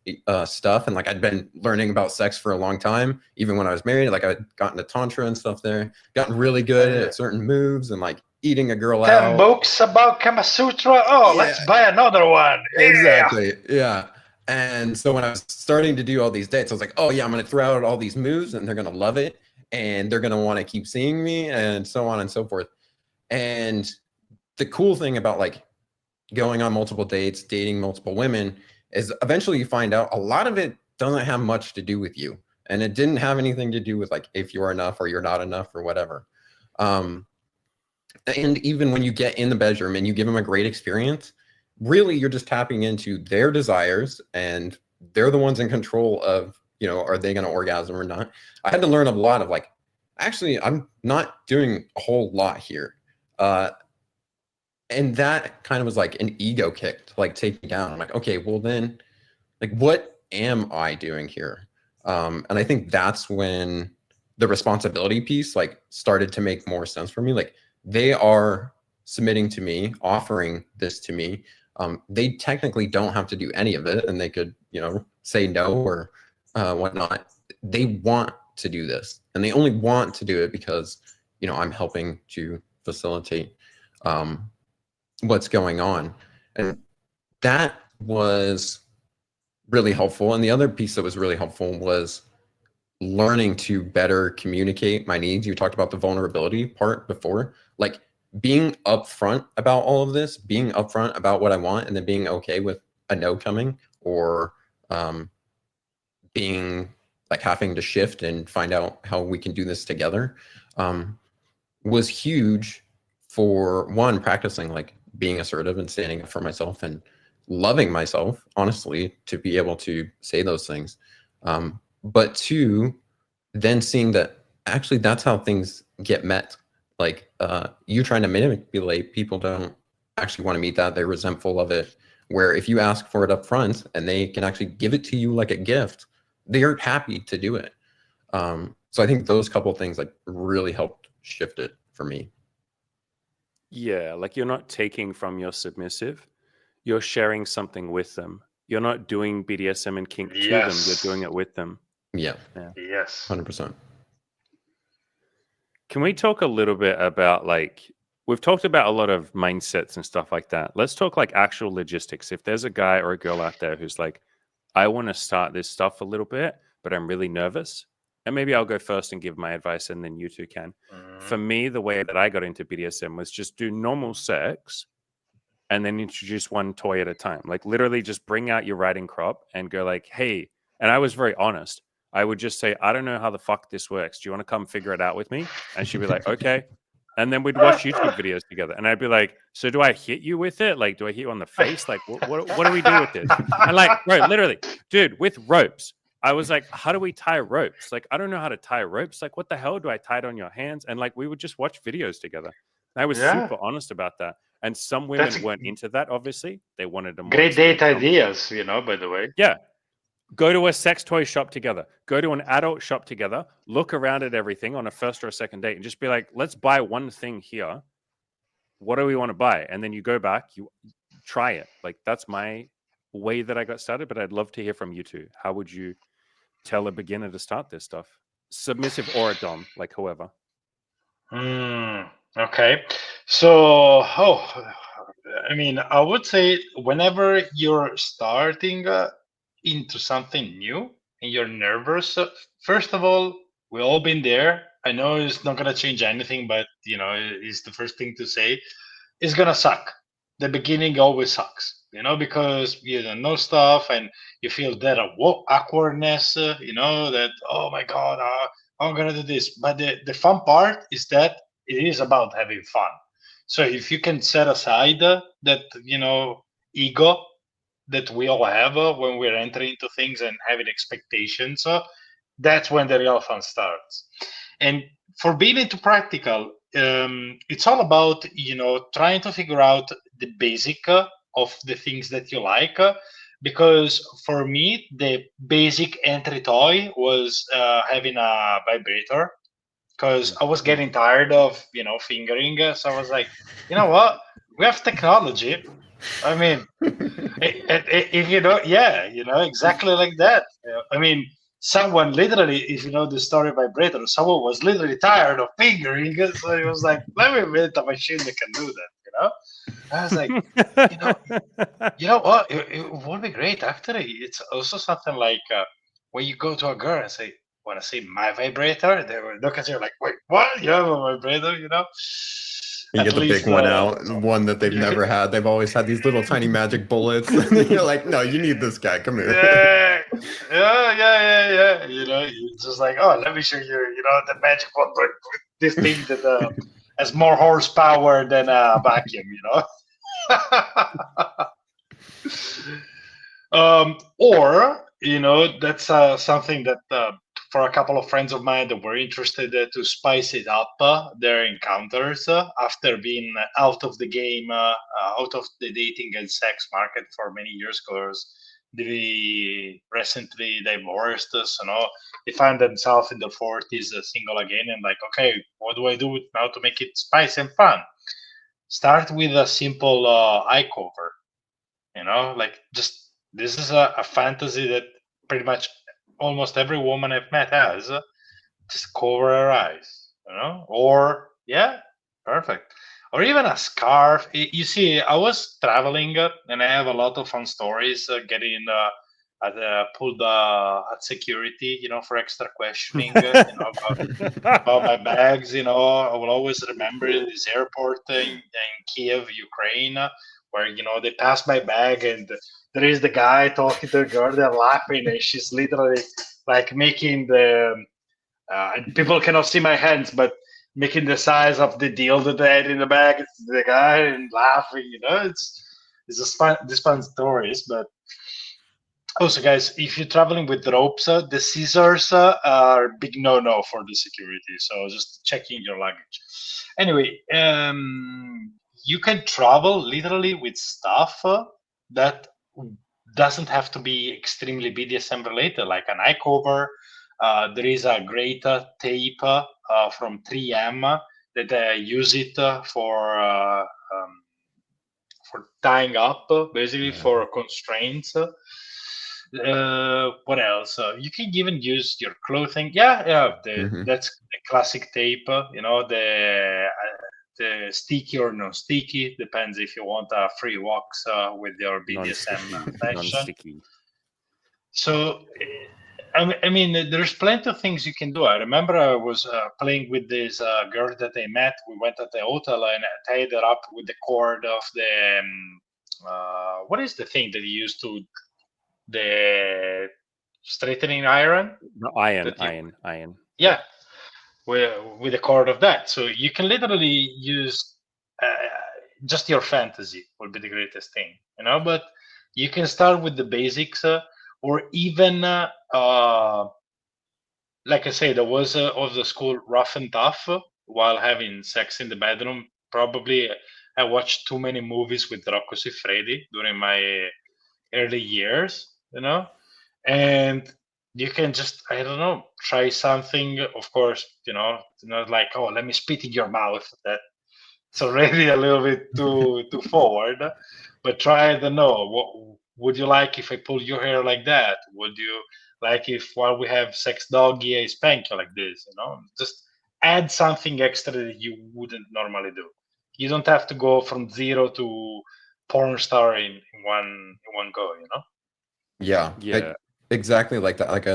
stuff. And like, I'd been learning about sex for a long time, even when I was married. Like, I'd gotten into tantra and stuff there, gotten really good at certain moves, and like eating a girl 10 out. books about Kama Sutra. Oh, Yeah. let's buy another one. Exactly. Yeah. And so when I was starting to do all these dates, I was like, oh yeah, I'm going to throw out all these moves, and they're going to love it, and they're going to want to keep seeing me, and so on and so forth. And the cool thing about like going on multiple dates, dating multiple women, is eventually you find out a lot of it doesn't have much to do with you. And it didn't have anything to do with like if you're enough or you're not enough or whatever. And even when you get in the bedroom and you give them a great experience, really you're just tapping into their desires, and they're the ones in control of, you know, are they going to orgasm or not? I had to learn a lot of like, actually, I'm not doing a whole lot here. And that kind of was like an ego kick to like take me down. I'm like, okay, well then, like, what am I doing here? And I think that's when the responsibility piece like started to make more sense for me. Like, they are submitting to me, offering this to me. They technically don't have to do any of it, and they could, you know, say no or whatnot. They want to do this, and they only want to do it because, you know, I'm helping to facilitate what's going on. And that was really helpful. And the other piece that was really helpful was learning to better communicate my needs. You talked about the vulnerability part before, like being upfront about all of this, being upfront about what I want, and then being okay with a no coming, or being like having to shift and find out how we can do this together, was huge for one, practicing like being assertive and standing up for myself and loving myself, honestly, to be able to say those things. But two, then seeing that actually that's how things get met. Like you trying to manipulate, people don't actually want to meet that. They're resentful of it. Where if you ask for it up front and they can actually give it to you like a gift, they're happy to do it. So I think those couple things like really helped shift it for me. Yeah, like you're not taking from your submissive, you're sharing something with them. You're not doing BDSM and kink to them, you're doing it with them. Yeah. Yes. 100%. Can we talk a little bit about like, we've talked about a lot of mindsets and stuff like that. Let's talk like actual logistics. If there's a guy or a girl out there who's like, I want to start this stuff a little bit, but I'm really nervous. And maybe I'll go first and give my advice, and then you two can. For me, the way that I got into BDSM was just do normal sex and then introduce one toy at a time. Like literally just bring out your riding crop and go like, hey, and I was very honest. I would just say, I don't know how the fuck this works. Do you want to come figure it out with me? And she'd be like, okay. And then we'd watch YouTube videos together. And I'd be like, so do I hit you with it? Like, do I hit you on the face? Like, what do we do with this? And like, bro, literally, dude, with ropes, I was like, how do we tie ropes? Like, I don't know how to tie ropes. Like, what the hell do I tie it on your hands? And like, we would just watch videos together. And I was super honest about that. And some women weren't into that, obviously. They wanted a more great date ideas, you know, by the way. Yeah. Go to a sex toy shop together. Go to an adult shop together. Look around at everything on a first or a second date and just be like, let's buy one thing here. What do we want to buy? And then you go back, you try it. Like, that's my way that I got started, but I'd love to hear from you two. How would you tell a beginner to start this stuff? Submissive or a dom, like whoever. Okay. So, I mean, I would say whenever you're starting into something new and you're nervous, first of all, we've all been there. I know it's not gonna change anything, but it's the first thing to say. It's gonna suck. The beginning always sucks, because you don't know stuff and you feel that awkwardness, that, oh my God, I'm gonna do this. But the fun part is that it is about having fun. So if you can set aside that, ego that we all have when we're entering into things and having expectations, that's when the real fun starts. And for being into practical, it's all about trying to figure out the basic of the things that you like. Because for me, the basic entry toy was having a vibrator, because I was getting tired of fingering. So I was like, you know what? We have technology. I mean, if yeah, exactly like that. I mean, someone literally, if you know the story vibrator, someone was literally tired of fingering, so he was like, "Let me invent a machine that can do that." I was like, you know, you know what? It would be great. Actually, it's also something like when you go to a girl and say, "Want to see my vibrator?" They will look at you like, "Wait, what? You have a vibrator?" You At get the big least one out, one that they've you can. never had. They've always had these little tiny magic bullets. And you're like, no, you need this guy. Come here. Yeah, yeah. It's just like, oh, let me show you, the magic one, but with this thing that has more horsepower than a vacuum, or that's something that for a couple of friends of mine that were interested to spice it up their encounters after being out of the game, out of the dating and sex market for many years, because they recently divorced, so they find themselves in their 40s single again, and like, okay, what do I do now to make it spicy and fun? Start with a simple eye cover, like, just this is a fantasy that pretty much almost every woman I've met has. Just cover her eyes, or yeah, perfect. Or even a scarf. You see, I was traveling and I have a lot of fun stories getting pulled at security, for extra questioning, about my bags. I will always remember this airport in Kiev, Ukraine, where they pass my bag and there is the guy talking to the girl, they're laughing, and she's literally like making the and people cannot see my hands, but making the size of the deal that they had in the bag. It's the guy and laughing. It's just fun. These fun stories, but also, guys, if you're traveling with ropes, the scissors are big no-no for the security. So just checking your luggage. Anyway, you can travel literally with stuff that doesn't have to be extremely BDSM related, like an eye cover. There is a great tape from 3M that I use it for tying up, basically for constraints. What else? You can even use your clothing. Yeah. That's the classic tape. The sticky or non-sticky depends if you want a free walks with your BDSM session. Non-sticky. So, I mean, there's plenty of things you can do. I remember I was playing with this girl that I met. We went at the hotel and I tied her up with the cord of the what is the thing that you use to the straightening iron? No, iron. Yeah, with the cord of that. So you can literally use just your fantasy will be the greatest thing, But you can start with the basics, or even like I said, I was of the school rough and tough while having sex in the bedroom. Probably I watched too many movies with Rocco Siffredi during my early years, and you can just, I don't know, try something. Of course, not like, oh, let me spit in your mouth. That's already a little bit too forward. But try, I don't know, what would you like if I pull your hair like that? Would you like if while we have sex doggy I spank you like this? Just add something extra that you wouldn't normally do. You don't have to go from 0 to porn star in one go, you know? Yeah, Yeah. exactly like that. Like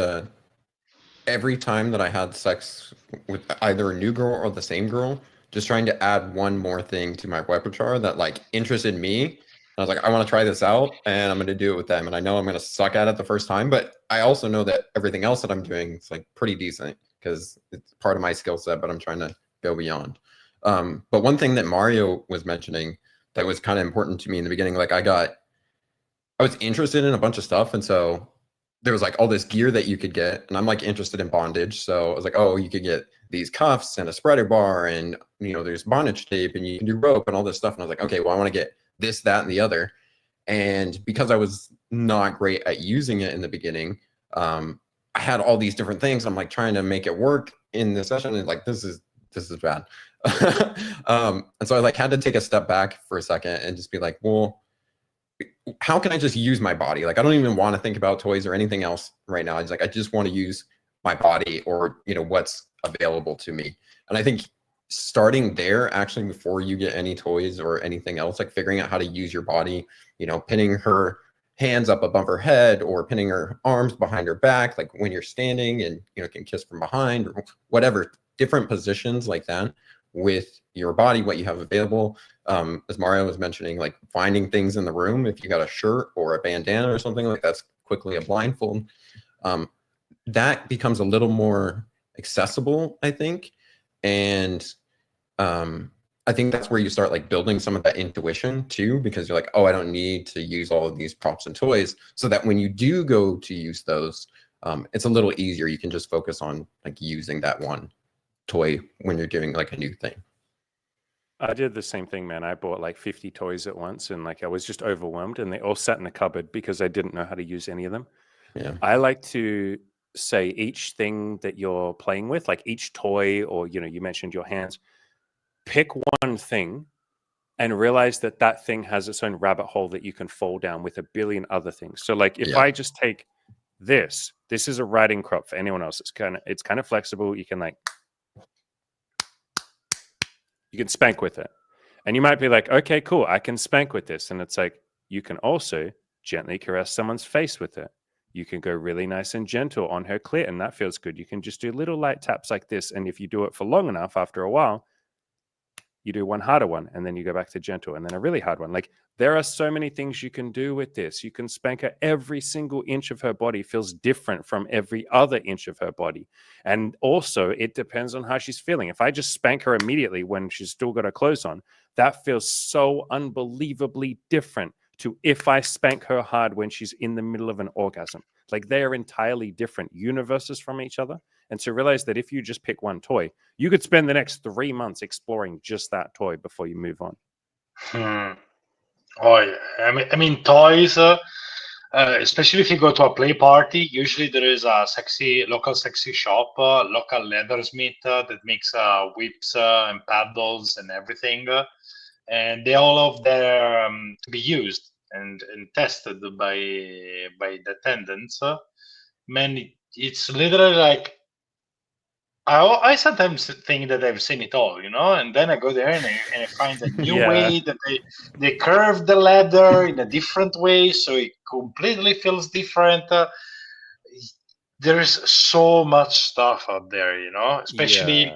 every time that I had sex with either a new girl or the same girl, just trying to add one more thing to my repertoire that like interested me. And I was like, I want to try this out and I'm going to do it with them. And I know I'm going to suck at it the first time, but I also know that everything else that I'm doing is like pretty decent because it's part of my skill set, but I'm trying to go beyond. But one thing that Mario was mentioning that was kind of important to me in the beginning, like I was interested in a bunch of stuff. And so there was like all this gear that you could get. And I'm like interested in bondage. So I was like, oh, you could get these cuffs and a spreader bar and, there's bondage tape and you can do rope and all this stuff. And I was like, okay, well, I want to get this, that, and the other. And because I was not great at using it in the beginning, I had all these different things. I'm like trying to make it work in the session. And like, this is bad. And so I like had to take a step back for a second and just be like, well, how can I just use my body? Like, I don't even want to think about toys or anything else right now. I just want to use my body or, what's available to me. And I think starting there, actually, before you get any toys or anything else, like figuring out how to use your body, pinning her hands up above her head or pinning her arms behind her back, like when you're standing and, can kiss from behind or whatever, different positions like that with your body, what you have available. As Mario was mentioning, like finding things in the room, if you got a shirt or a bandana or something like that's quickly a blindfold, that becomes a little more accessible, I think. And I think that's where you start like building some of that intuition too, because you're like, oh, I don't need to use all of these props and toys, so that when you do go to use those, it's a little easier. You can just focus on like using that one toy when you're doing like a new thing. I did the same thing, man. I bought like 50 toys at once and like I was just overwhelmed and they all sat in a cupboard because I didn't know how to use any of them. Yeah. I like to say each thing that you're playing with, like each toy or, you mentioned your hands, pick one thing and realize that that thing has its own rabbit hole that you can fall down with a billion other things. So like if I just take this is a riding crop for anyone else. It's kind of flexible. You can spank with it. And you might be like, okay, cool, I can spank with this. And it's like, you can also gently caress someone's face with it. You can go really nice and gentle on her clit, and that feels good. You can just do little light taps like this. And if you do it for long enough, after a while, you do one harder one, and then you go back to gentle, and then a really hard one. Like, there are so many things you can do with this. You can spank her. Every single inch of her body feels different from every other inch of her body. And also, it depends on how she's feeling. If I just spank her immediately when she's still got her clothes on, that feels so unbelievably different to if I spank her hard when she's in the middle of an orgasm. Like, they are entirely different universes from each other. And to realize that if you just pick one toy, you could spend the next 3 months exploring just that toy before you move on. Oh yeah, I mean toys. Especially if you go to a play party, usually there is a local sexy shop, local leathersmith that makes whips and paddles and everything, and they all of there to be used and tested by the attendants. Man, it's literally like I sometimes think that I've seen it all, and then I go there and I find a new way that they curve the ladder in a different way, so it completely feels different. There is so much stuff out there, especially.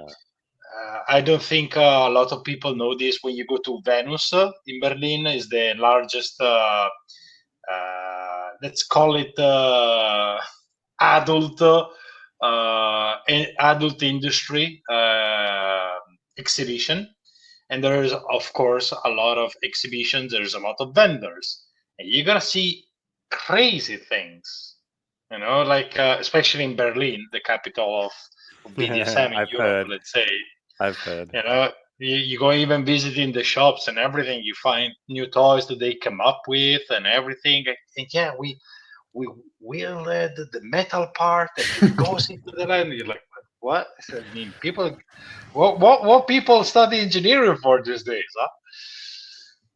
I don't think a lot of people know this. When you go to Venus in Berlin, is the largest. Let's call it adult. Adult industry exhibition, and there is of course a lot of exhibitions. There's a lot of vendors, and you're gonna see crazy things, like especially in Berlin, the capital of BDSM in Europe. Let's say, I've heard. You go even visiting the shops and everything. You find new toys that they come up with and everything. And yeah, we wielded the metal part and it goes into the land. You're like, what? I mean, people, what people study engineering for these days, huh?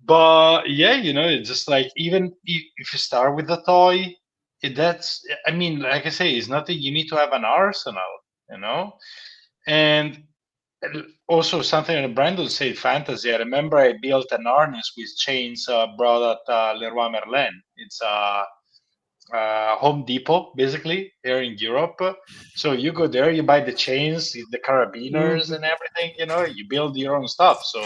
But yeah, it's just like, even if you start with the toy, I mean, like I say, it's nothing. You need to have an arsenal, and And also something that Brandon said, fantasy. I remember I built an harness with chains brought at Leroy Merlin. It's Home Depot, basically, here in Europe. So you go there, you buy the chains, the carabiners, and everything. You build your own stuff. So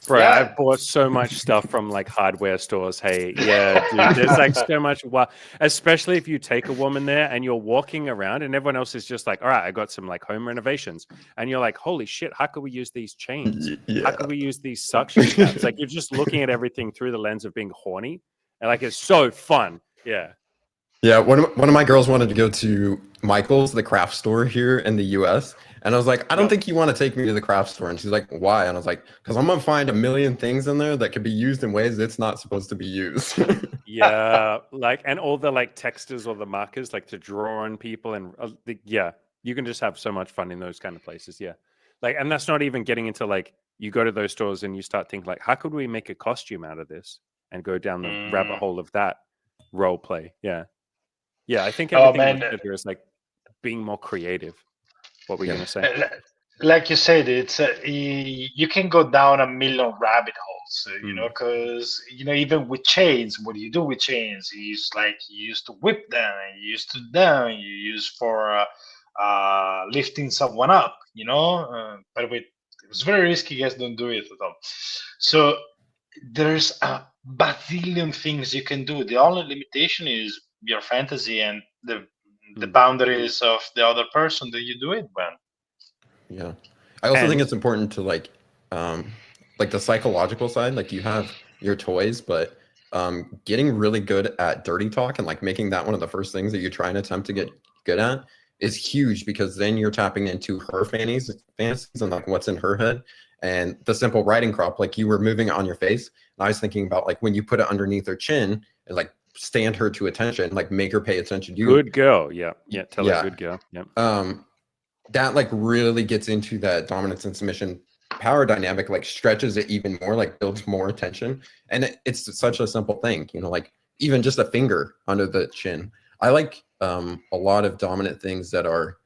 Bro, yeah, I've bought so much stuff from like hardware stores. Hey, yeah, dude, there's like so much. Especially if you take a woman there and you're walking around and everyone else is just like, all right, I got some like home renovations. And you're like, holy shit, how could we use these chains? How Yeah. could we use these suction cups? Like you're just looking at everything through the lens of being horny. And like it's so fun. Yeah. Yeah, one of my girls wanted to go to Michael's, the craft store here in the US. And I was like, I don't yeah. think you want to take me to the craft store. And she's like, why? And I was like, because I'm gonna find a million things in there that could be used in ways it's not supposed to be used. Yeah. Like, and all the like textures or the markers, like to draw on people. And yeah, you can just have so much fun in those kind of places. Yeah. Like, and that's not even getting into like, you go to those stores and you start thinking like, how could we make a costume out of this and go down the rabbit Mm. hole of that role play? Yeah. Yeah. I think Oh everything was man, said here is like being more creative. What were you Yeah. going to say? like you said, it's you can go down a million rabbit holes, Mm. because even with chains, what do you do with chains? You used to whip them, and you used to down, you use for lifting someone up, but it was very risky. Guys, don't do it at all. So there's a bazillion things you can do. The only limitation is your fantasy and the boundaries of the other person that you do it when. Yeah. I also think And it's important to like the psychological side, like you have your toys, but getting really good at dirty talk and like making that one of the first things that you try and attempt to get good at is huge, because then you're tapping into her fantasies and like what's in her head. And the simple writing crop, like you were moving it on your face, and I was thinking about like when you put it underneath her chin and like stand her to attention, like make her pay attention to you. good girl. Yeah. Yeah. Tell her Yeah. good girl. Yeah. That like really gets into that dominance and submission power dynamic, like stretches it even more, like builds more attention. And it's such a simple thing, like even just a finger under the chin. I like a lot of dominant things that are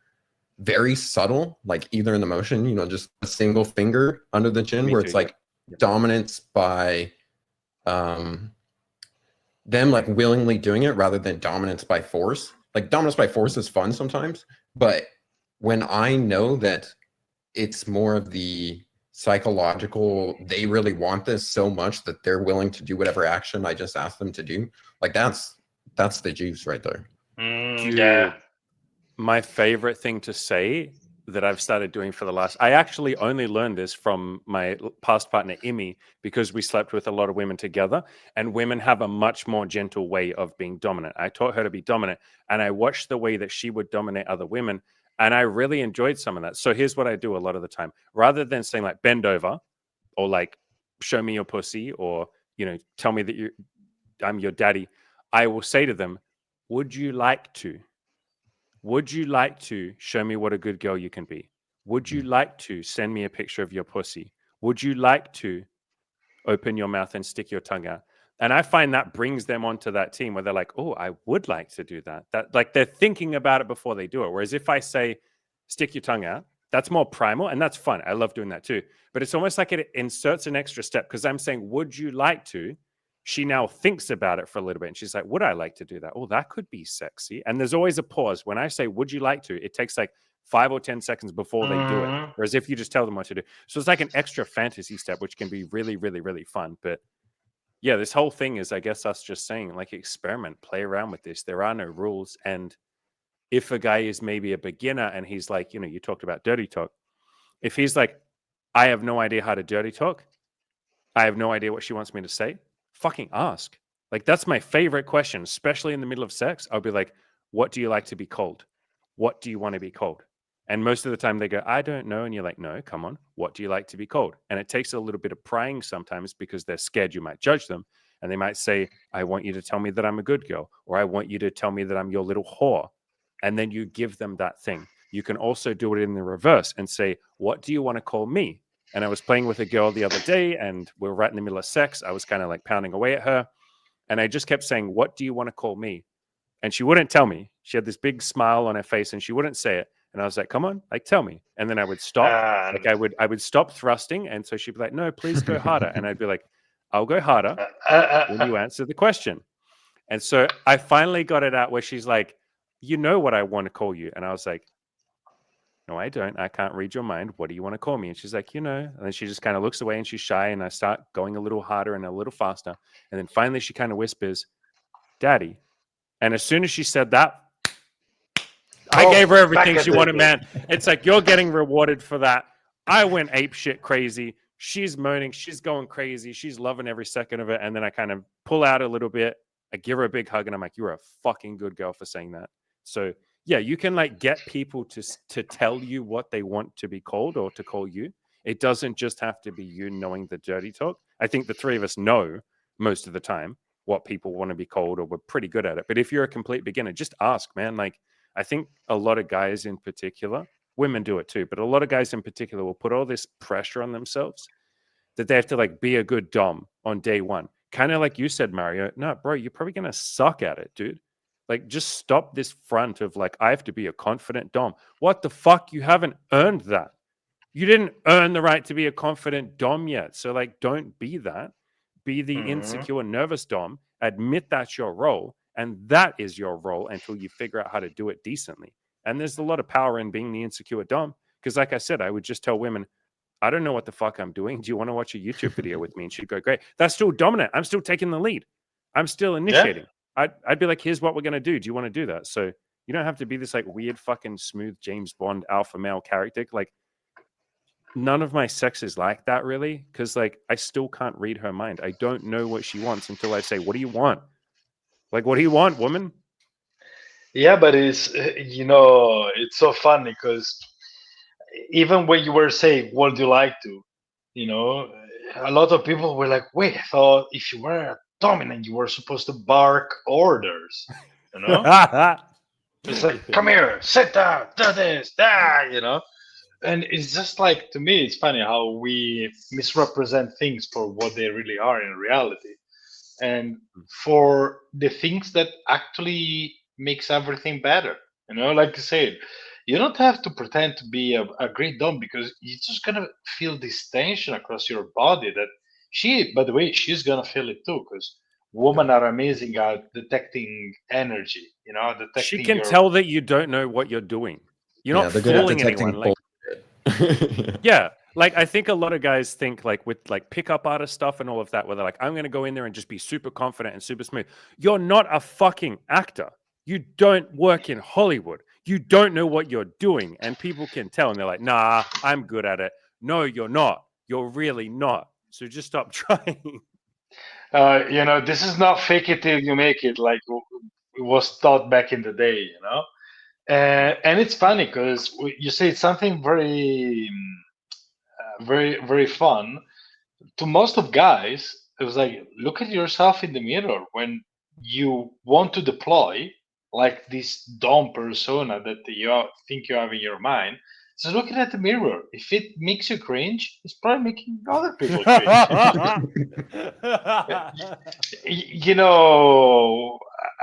very subtle, like either in the motion, just a single finger under the chin, Me where too. it's Yeah. like dominance by them like willingly doing it rather than dominance by force. Like dominance by force is fun sometimes, but when I know that it's more of the psychological, they really want this so much that they're willing to do whatever action I just asked them to do, like that's the juice right there. Yeah. Dude, my favorite thing to say that I've started doing for the last, I actually only learned this from my past partner, Imi, because we slept with a lot of women together, and women have a much more gentle way of being dominant. I taught her to be dominant, and I watched the way that she would dominate other women, and I really enjoyed some of that. So here's what I do a lot of the time. Rather than saying like, bend over, or like, show me your pussy, or, tell me that I'm your daddy, I will say to them, would you like to? Would you like to show me what a good girl you can be? Would you like to send me a picture of your pussy? Would you like to open your mouth and stick your tongue out? And I find that brings them onto that team where they're like, oh, I would like to do that. That like they're thinking about it before they do it. Whereas if I say, stick your tongue out, that's more primal and that's fun. I love doing that too. But it's almost like it inserts an extra step because I'm saying, would you like to? She now thinks about it for a little bit and she's like, would I like to do that? Oh, that could be sexy. And there's always a pause. When I say, would you like to? It takes like 5 or 10 seconds before they do it. Mhm. Whereas if you just tell them what to do. So it's like an extra fantasy step, which can be really, really, really fun. But yeah, this whole thing is, I guess, us just saying, like, experiment, play around with this. There are no rules. And if a guy is maybe a beginner and he's like, you talked about dirty talk. If he's like, I have no idea how to dirty talk, I have no idea what she wants me to say, fucking ask. Like, that's my favorite question, especially in the middle of sex. I'll be like, what do you like to be called? What do you want to be called? And most of the time they go, I don't know. And you're like, no, come on. What do you like to be called? And it takes a little bit of prying sometimes because they're scared you might judge them. And they might say, I want you to tell me that I'm a good girl, or I want you to tell me that I'm your little whore. And then you give them that thing. You can also do it in the reverse and say, what do you want to call me? And I was playing with a girl the other day and we were right in the middle of sex. I was kind of like pounding away at her. And I just kept saying, what do you want to call me? And she wouldn't tell me. She had this big smile on her face and she wouldn't say it. And I was like, come on, like, tell me. And then I would stop. Like I would stop thrusting. And so she'd be like, no, please go harder. And I'd be like, I'll go harder when you answer the question. And so I finally got it out where she's like, you know what I want to call you. And I was like, no, I don't. I can't read your mind. What do you want to call me? And she's like, And then she just kind of looks away and she's shy. And I start going a little harder and a little faster. And then finally she kind of whispers, Daddy. And as soon as she said that, I gave her everything she wanted, man. It's like, you're getting rewarded for that. I went ape shit crazy. She's moaning. She's going crazy. She's loving every second of it. And then I kind of pull out a little bit. I give her a big hug and I'm like, you're a fucking good girl for saying that. So yeah, you can like get people to tell you what they want to be called or to call you. It doesn't just have to be you knowing the dirty talk. I think the three of us know most of the time what people want to be called, or we're pretty good at it. But if you're a complete beginner, just ask, man. Like, I think a lot of guys in particular, women do it too, but a lot of guys in particular will put all this pressure on themselves that they have to like be a good dom on day one. Kind of like you said, Mario. No, bro, you're probably going to suck at it, dude. Like, just stop this front of like, I have to be a confident dom. What the fuck? You haven't earned that. You didn't earn the right to be a confident dom yet. So like, don't be that. Be the insecure, nervous dom. Admit that's your role. And that is your role until you figure out how to do it decently. And there's a lot of power in being the insecure dom. Because like I said, I would just tell women, I don't know what the fuck I'm doing. Do you want to watch a YouTube video with me? And she'd go, great. That's still dominant. I'm still taking the lead. I'm still initiating. Yeah. I'd be like, here's what we're going to do. Do you want to do that? So you don't have to be this like weird fucking smooth James Bond alpha male character. Like, none of my sex is like that really. Because like, I still can't read her mind. I don't know what she wants until I say, what do you want? Like, what do you want, woman? Yeah, but it's, it's so funny because even when you were saying, what do you like to, a lot of people were like, wait, I thought if you were a dominant, you were supposed to bark orders, It's like, come here, sit down, do this, And it's just like, to me, it's funny how we misrepresent things for what they really are in reality. And for the things that actually makes everything better, like you said, you don't have to pretend to be a great dom because you're just gonna feel this tension across your body that by the way, she's gonna feel it too, because women are amazing at detecting energy, she can tell that you don't know what you're doing. You're not fooling anyone. Like, yeah. Like, I think a lot of guys think like with like pickup artist stuff and all of that, where they're like, I'm going to go in there and just be super confident and super smooth. You're not a fucking actor. You don't work in Hollywood. You don't know what you're doing. And people can tell. And they're like, nah, I'm good at it. No, you're not. You're really not. So just stop trying. This is not fake it till you make it, like it was taught back in the day, And it's funny because you say something very, very, very fun. To most of guys, it was like, look at yourself in the mirror when you want to deploy like this dom persona that you think you have in your mind. So looking at the mirror, if it makes you cringe, it's probably making other people cringe.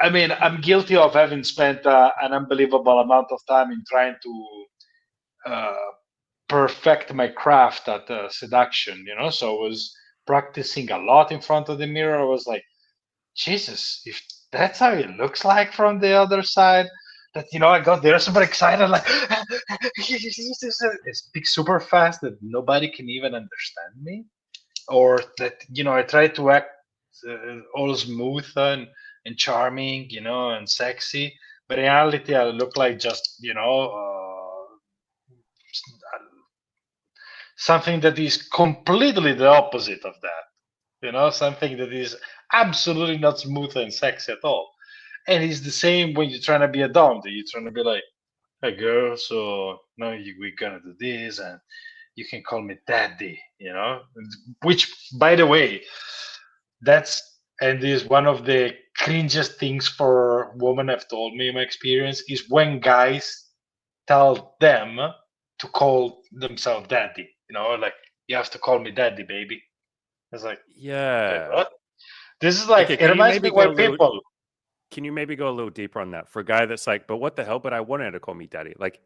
I mean, I'm guilty of having spent an unbelievable amount of time in trying to perfect my craft at seduction, So I was practicing a lot in front of the mirror. I was like, Jesus, if that's how it looks like from the other side, that I got there super excited, like I speak super fast that nobody can even understand me, or that I try to act all smooth and charming, and sexy, but in reality I look like just something that is completely the opposite of that. Something that is absolutely not smooth and sexy at all. And it's the same when you're trying to be a dom. You're trying to be like, hey girl, so no, we're gonna do this, and you can call me daddy, Which, by the way, is one of the cringiest things for women have told me in my experience is when guys tell them to call themselves daddy. Like, you have to call me daddy, baby. It's like, yeah. Okay, what? This is like, it reminds me when people. Can you maybe go a little deeper on that for a guy that's like, but what the hell? But I wanted her to call me daddy. Like,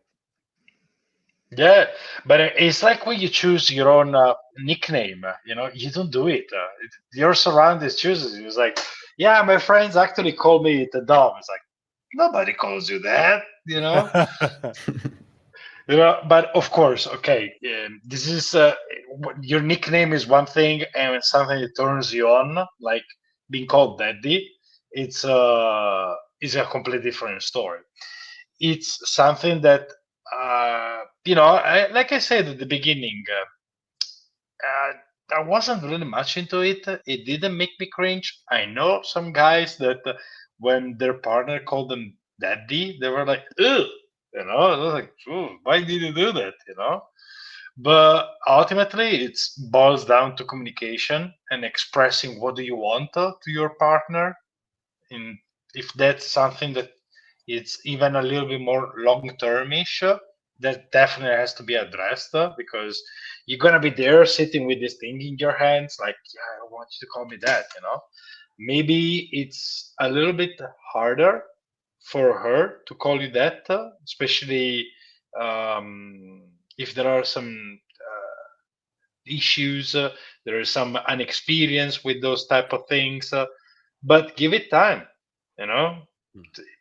Yeah, but it's like when you choose your own nickname. You don't do it. Your surroundings chooses you. It's like, yeah, my friends actually call me the Dom. It's like nobody calls you that. But of course, okay. This is your nickname is one thing, and it's something that turns you on, like being called daddy. It's a completely different story. It's something that like I said at the beginning, I wasn't really much into it. It didn't make me cringe. I know some guys that when their partner called them daddy, they were like, ugh, I was like, "Ooh, why did you do that? But ultimately, it boils down to communication and expressing what do you want to your partner. And if that's something that it's even a little bit more long-termish, that definitely has to be addressed because you're gonna be there sitting with this thing in your hands, like, yeah, I want you to call me that. Maybe it's a little bit harder for her to call you that, especially if there are some issues, there is some inexperience with those type of things, but give it time. You know,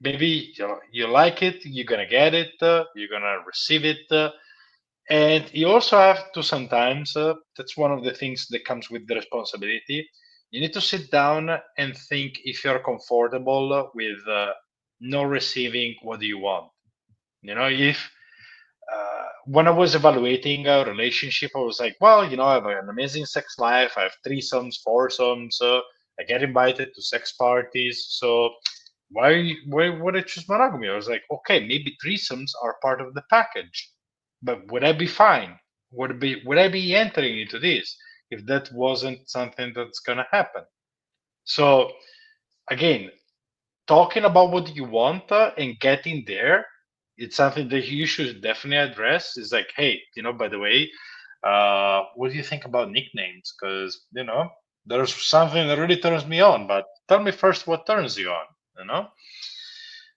maybe you like it, you're gonna get it, you're gonna receive it, and you also have to sometimes. That's one of the things that comes with the responsibility. You need to sit down and think if you're comfortable with not receiving what you want. If when I was evaluating a relationship, I was like, well, I have an amazing sex life. I have threesomes, foursomes. I get invited to sex parties. So why would I choose monogamy? I was like, okay, maybe threesomes are part of the package, but would I be fine? Would I be entering into this if that wasn't something that's gonna happen? So again, talking about what you want and getting there, it's something that you should definitely address. Is like, hey, by the way, what do you think about nicknames? Because there's something that really turns me on, but tell me first what turns you on. you know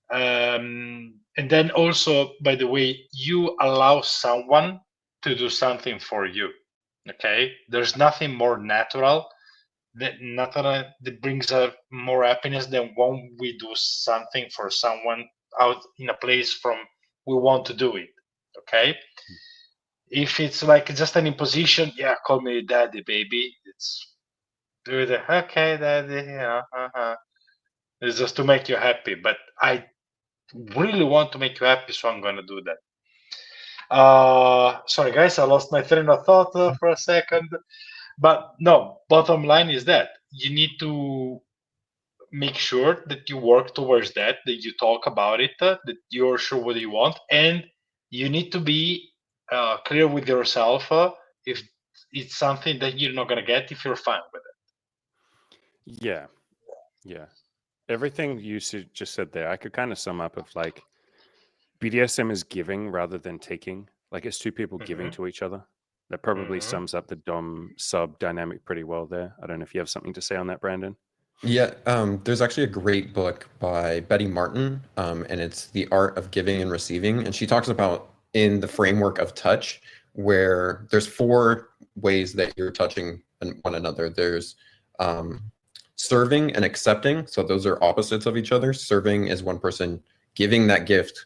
and then also, by the way, you allow someone to do something for you. Okay, there's nothing more natural that brings more happiness than when we do something for someone out in a place from we want to do it. Okay, if it's like just an imposition, yeah, call me daddy, baby. It's do the okay, daddy. It's just to make you happy, but I really want to make you happy, so I'm gonna do that. Sorry, guys, I lost my train of thought for a second. But no, bottom line is that you need to make sure that you work towards that you talk about it, that you're sure what you want, and you need to be clear with yourself if it's something that you're not gonna get if you're fine with it. Yeah. Yeah. Everything you just said there, I could kind of sum up of like BDSM is giving rather than taking. Like it's two people giving to each other. That probably Mhm. sums up the Dom sub dynamic pretty well there. I don't know if you have something to say on that, Brandon. Yeah, there's actually a great book by Betty Martin, and it's The Art of Giving and Receiving. And she talks about in the framework of touch, where there's four ways that you're touching one another. There's serving and accepting. So those are opposites of each other. Serving is one person giving that gift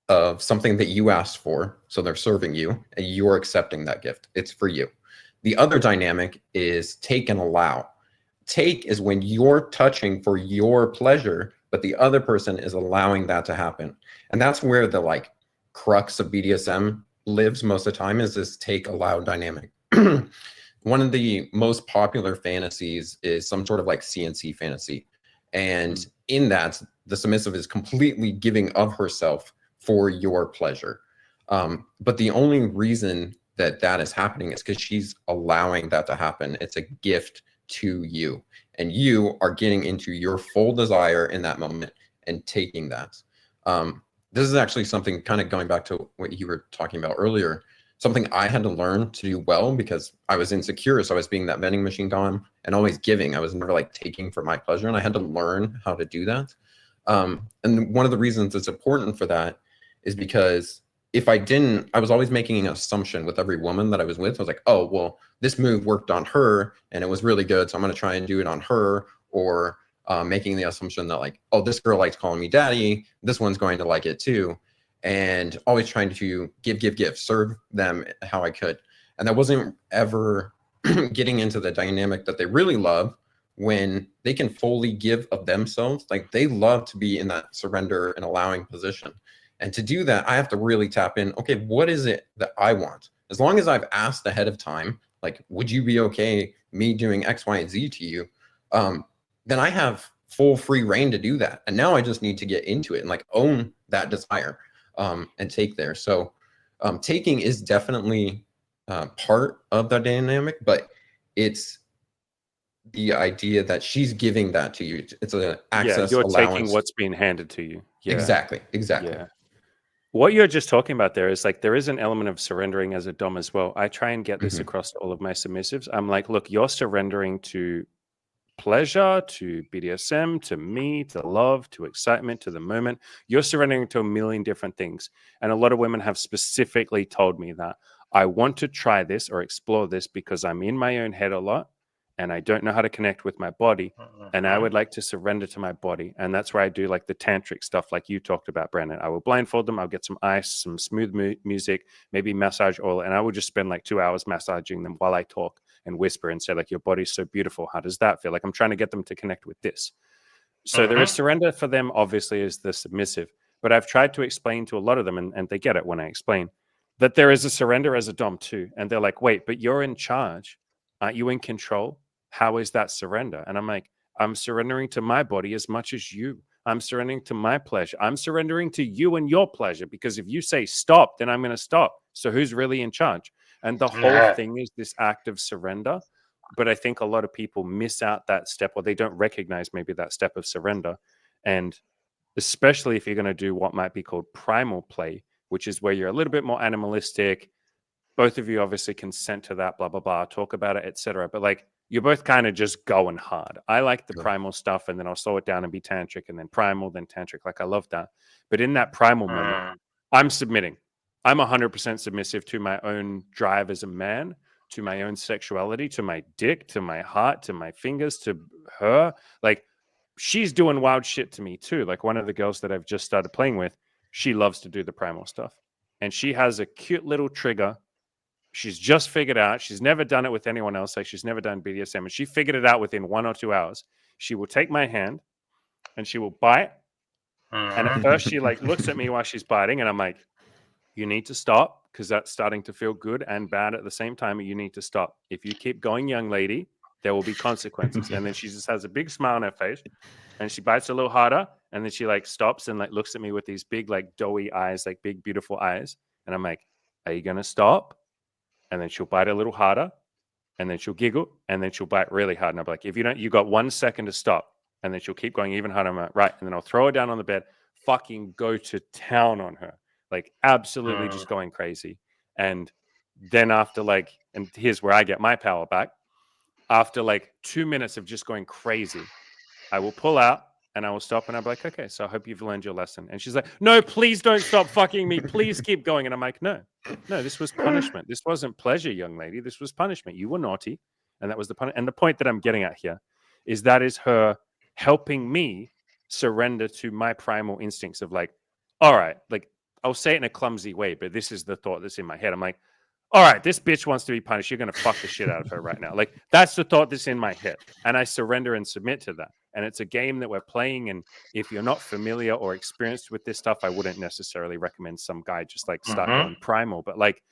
of something that you asked for. So they're serving you, and you're accepting that gift. It's for you. The other dynamic is take and allow. Take is when you're touching for your pleasure, but the other person is allowing that to happen. And that's where the like crux of BDSM lives most of the time, is this take allow dynamic. One of the most popular fantasies is some sort of like CNC fantasy. And in that, the submissive is completely giving of herself for your pleasure. But the only reason that that is happening is because she's allowing that to happen. It's a gift to you, and you are getting into your full desire in that moment and taking that. This is actually something kind of going back to what you were talking about earlier, something I had to learn to do well because I was insecure. So I was being that vending machine Dom and always giving. I was never like taking for my pleasure, and I had to learn how to do that. And one of the reasons it's important for that is because if I didn't, I was always making an assumption with every woman that I was with. I was like, oh, well, this move worked on her and it was really good, so I'm going to try and do it on her. Or making the assumption that like, oh, this girl likes calling me daddy, this one's going to like it too. And always trying to give, serve them how I could. And that wasn't ever getting into the dynamic that they really love when they can fully give of themselves. Like they love to be in that surrender and allowing position. And to do that, I have to really tap in. Okay, what is it that I want? As long as I've asked ahead of time, like, would you be okay me doing X, Y, and Z to you? Then I have full free reign to do that. And now I just need to get into it and like own that desire and take there. So taking is definitely part of the dynamic, but it's the idea that she's giving that to you. It's an access you're allowance. taking what's being handed to you. Yeah. Exactly. Yeah. What you're just talking about there is like there is an element of surrendering as a dom as well. I try and get this across to all of my submissives. I'm like, look, you're surrendering to pleasure, to BDSM, to me, to love, to excitement, to the moment. You're surrendering to a million different things. And a lot of women have specifically told me that I want to try this or explore this because I'm in my own head a lot and I don't know how to connect with my body. And I would like to surrender to my body. And that's where I do like the tantric stuff like you talked about, Brandon. I will blindfold them. I'll get some ice, some smooth music, maybe massage oil. And I will just spend like 2 hours massaging them while I talk and whisper and say like, your body's so beautiful. How does that feel? Like I'm trying to get them to connect with this. So there is surrender for them, obviously, is the submissive. But I've tried to explain to a lot of them, and they get it when I explain, that there is a surrender as a dom too. And they're like, wait, but you're in charge. Aren't you in control? How is that surrender? And I'm like, I'm surrendering to my body as much as you. I'm surrendering to my pleasure. I'm surrendering to you and your pleasure, because if you say stop, then I'm going to stop. So who's really in charge? And the whole thing is this act of surrender. But I think a lot of people miss out that step, or they don't recognize maybe that step of surrender. And especially if you're going to do what might be called primal play, which is where you're a little bit more animalistic. Both of you obviously consent to that, blah, blah, blah, talk about it, etc. But like, you're both kind of just going hard. I like the primal stuff, and then I'll slow it down and be tantric, and then primal, then tantric. Like, I love that. But in that primal moment, I'm submitting. I'm 100% submissive to my own drive as a man, to my own sexuality, to my dick, to my heart, to my fingers, to her. Like, she's doing wild shit to me too. Like, one of the girls that I've just started playing with, she loves to do the primal stuff. And she has a cute little trigger. She's just figured out. She's never done it with anyone else. Like, she's never done BDSM. And she figured it out within 1 or 2 hours. She will take my hand and she will bite. And at first she like looks at me while she's biting. And I'm like, you need to stop, because that's starting to feel good and bad at the same time. You need to stop. If you keep going, young lady, there will be consequences. And then she just has a big smile on her face and she bites a little harder. And then she like stops and like looks at me with these big, like doughy eyes, like big, beautiful eyes. And I'm like, are you going to stop? And then she'll bite a little harder, and then she'll giggle, and then she'll bite really hard. And I'll be like, if you don't, you got 1 second to stop. And then she'll keep going even harder. I'm like, right. And then I'll throw her down on the bed, fucking go to town on her. Like, absolutely just going crazy. And then after like, and here's where I get my power back. After like 2 minutes of just going crazy, I will pull out and I will stop, and I'll be like, okay, so I hope you've learned your lesson. And she's like, no, please don't stop fucking me. Please keep going. And I'm like, no, this was punishment. This wasn't pleasure, young lady. This was punishment. You were naughty. And that was the punishment. And the point that I'm getting at here is that is her helping me surrender to my primal instincts of like, all right, like, I'll say it in a clumsy way, but this is the thought that's in my head. I'm like, all right, this bitch wants to be punished. You're going to fuck the shit out of her right now. Like, that's the thought that's in my head. And I surrender and submit to that. And it's a game that we're playing. And if you're not familiar or experienced with this stuff, I wouldn't necessarily recommend some guy just like start going primal. But like,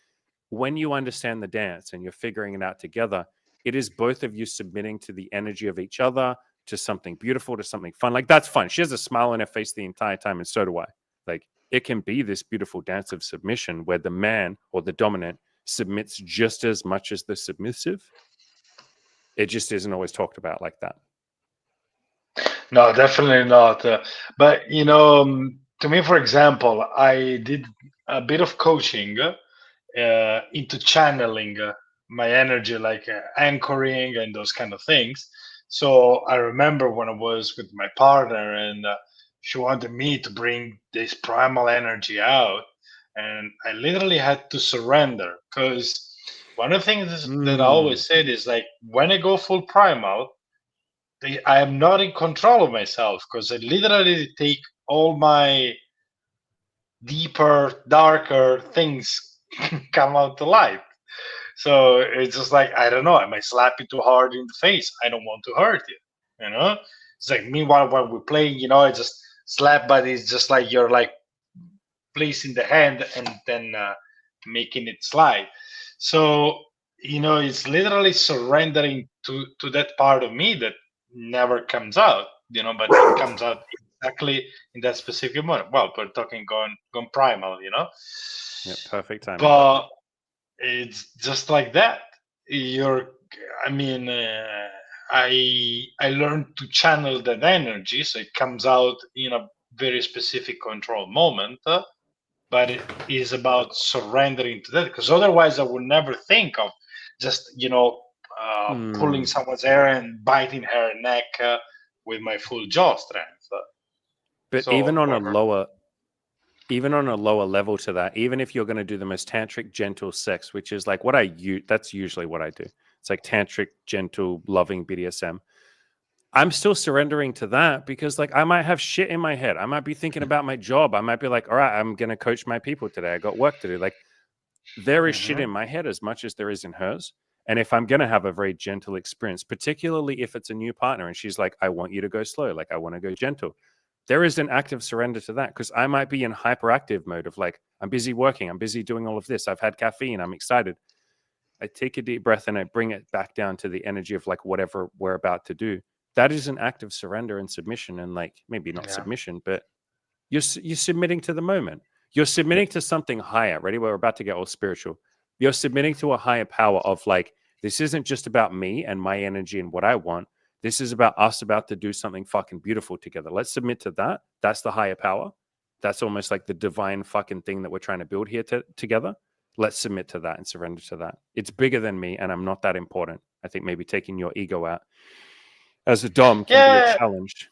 when you understand the dance and you're figuring it out together, it is both of you submitting to the energy of each other, to something beautiful, to something fun. Like, that's fun. She has a smile on her face the entire time, and so do I. Like, it can be this beautiful dance of submission where the man or the dominant submits just as much as the submissive. It just isn't always talked about like that. No, definitely not. But you know, to me, for example, I did a bit of coaching into channeling my energy, like anchoring and those kind of things. So I remember when I was with my partner, and she wanted me to bring this primal energy out. and I literally had to surrender, because one of the things that I Mm. always said is like, when I go full primal, I am not in control of myself, because I literally take all my deeper, darker things come out to light. So it's just like, I don't know, I might slap you too hard in the face. I don't want to hurt you, you know? It's like, meanwhile, when we're playing, I just slap, but it's just like you're like placing the hand and then making it slide. So, it's literally surrendering to that part of me that never comes out, but it comes out exactly in that specific moment. Well, we're talking going primal, Yeah, perfect timing. but it's just like that. You're, I mean, I learned to channel that energy, so it comes out in a very specific control moment. But it is about surrendering to that, because otherwise I would never think of just pulling someone's hair and biting her neck with my full jaw strength. But So, even on a lower level to that, even if you're going to do the most tantric, gentle sex, which is like that's usually what I do. It's like tantric, gentle, loving BDSM. I'm still surrendering to that, because like I might have shit in my head. I might be thinking about my job. I might be like, all right, I'm going to coach my people today. I got work to do. Like, there is shit in my head as much as there is in hers. And if I'm going to have a very gentle experience, particularly if it's a new partner and she's like, I want you to go slow, like I want to go gentle, there is an active surrender to that, because I might be in hyperactive mode of like, I'm busy working, I'm busy doing all of this, I've had caffeine, I'm excited. I take a deep breath and I bring it back down to the energy of like whatever we're about to do. That is an act of surrender and submission, and like maybe not submission, but you're submitting to the moment. You're submitting to something higher. Ready? We're about to get all spiritual. You're submitting to a higher power of like, this isn't just about me and my energy and what I want. This is about us about to do something fucking beautiful together. Let's submit to that. That's the higher power. That's almost like the divine fucking thing that we're trying to build here together. Let's submit to that and surrender to that. It's bigger than me, and I'm not that important. I think maybe taking your ego out as a dom can be a challenge.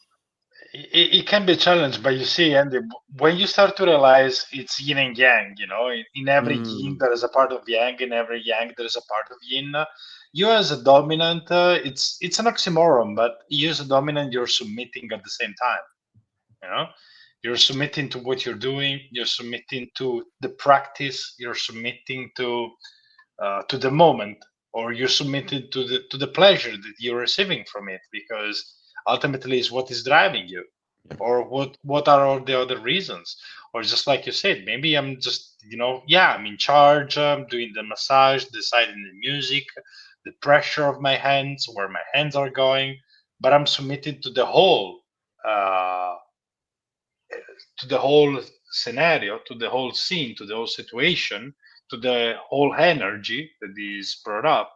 It can be a challenge, but you see, Andy, when you start to realize it's yin and yang, in every yin there is a part of yang, in every yang there is a part of yin. You as a dominant, it's an oxymoron, but you as a dominant, you're submitting at the same time. You're submitting to what you're doing, you're submitting to the practice, you're submitting to the moment, or you're submitted to the pleasure that you're receiving from it, because ultimately is what is driving you, or what are all the other reasons. Or just like you said, maybe I'm just I'm in charge, I'm doing the massage, deciding the music, the pressure of my hands, where my hands are going, but I'm submitted to the whole scenario, to the whole scene, to the whole situation, to the whole energy that is brought up.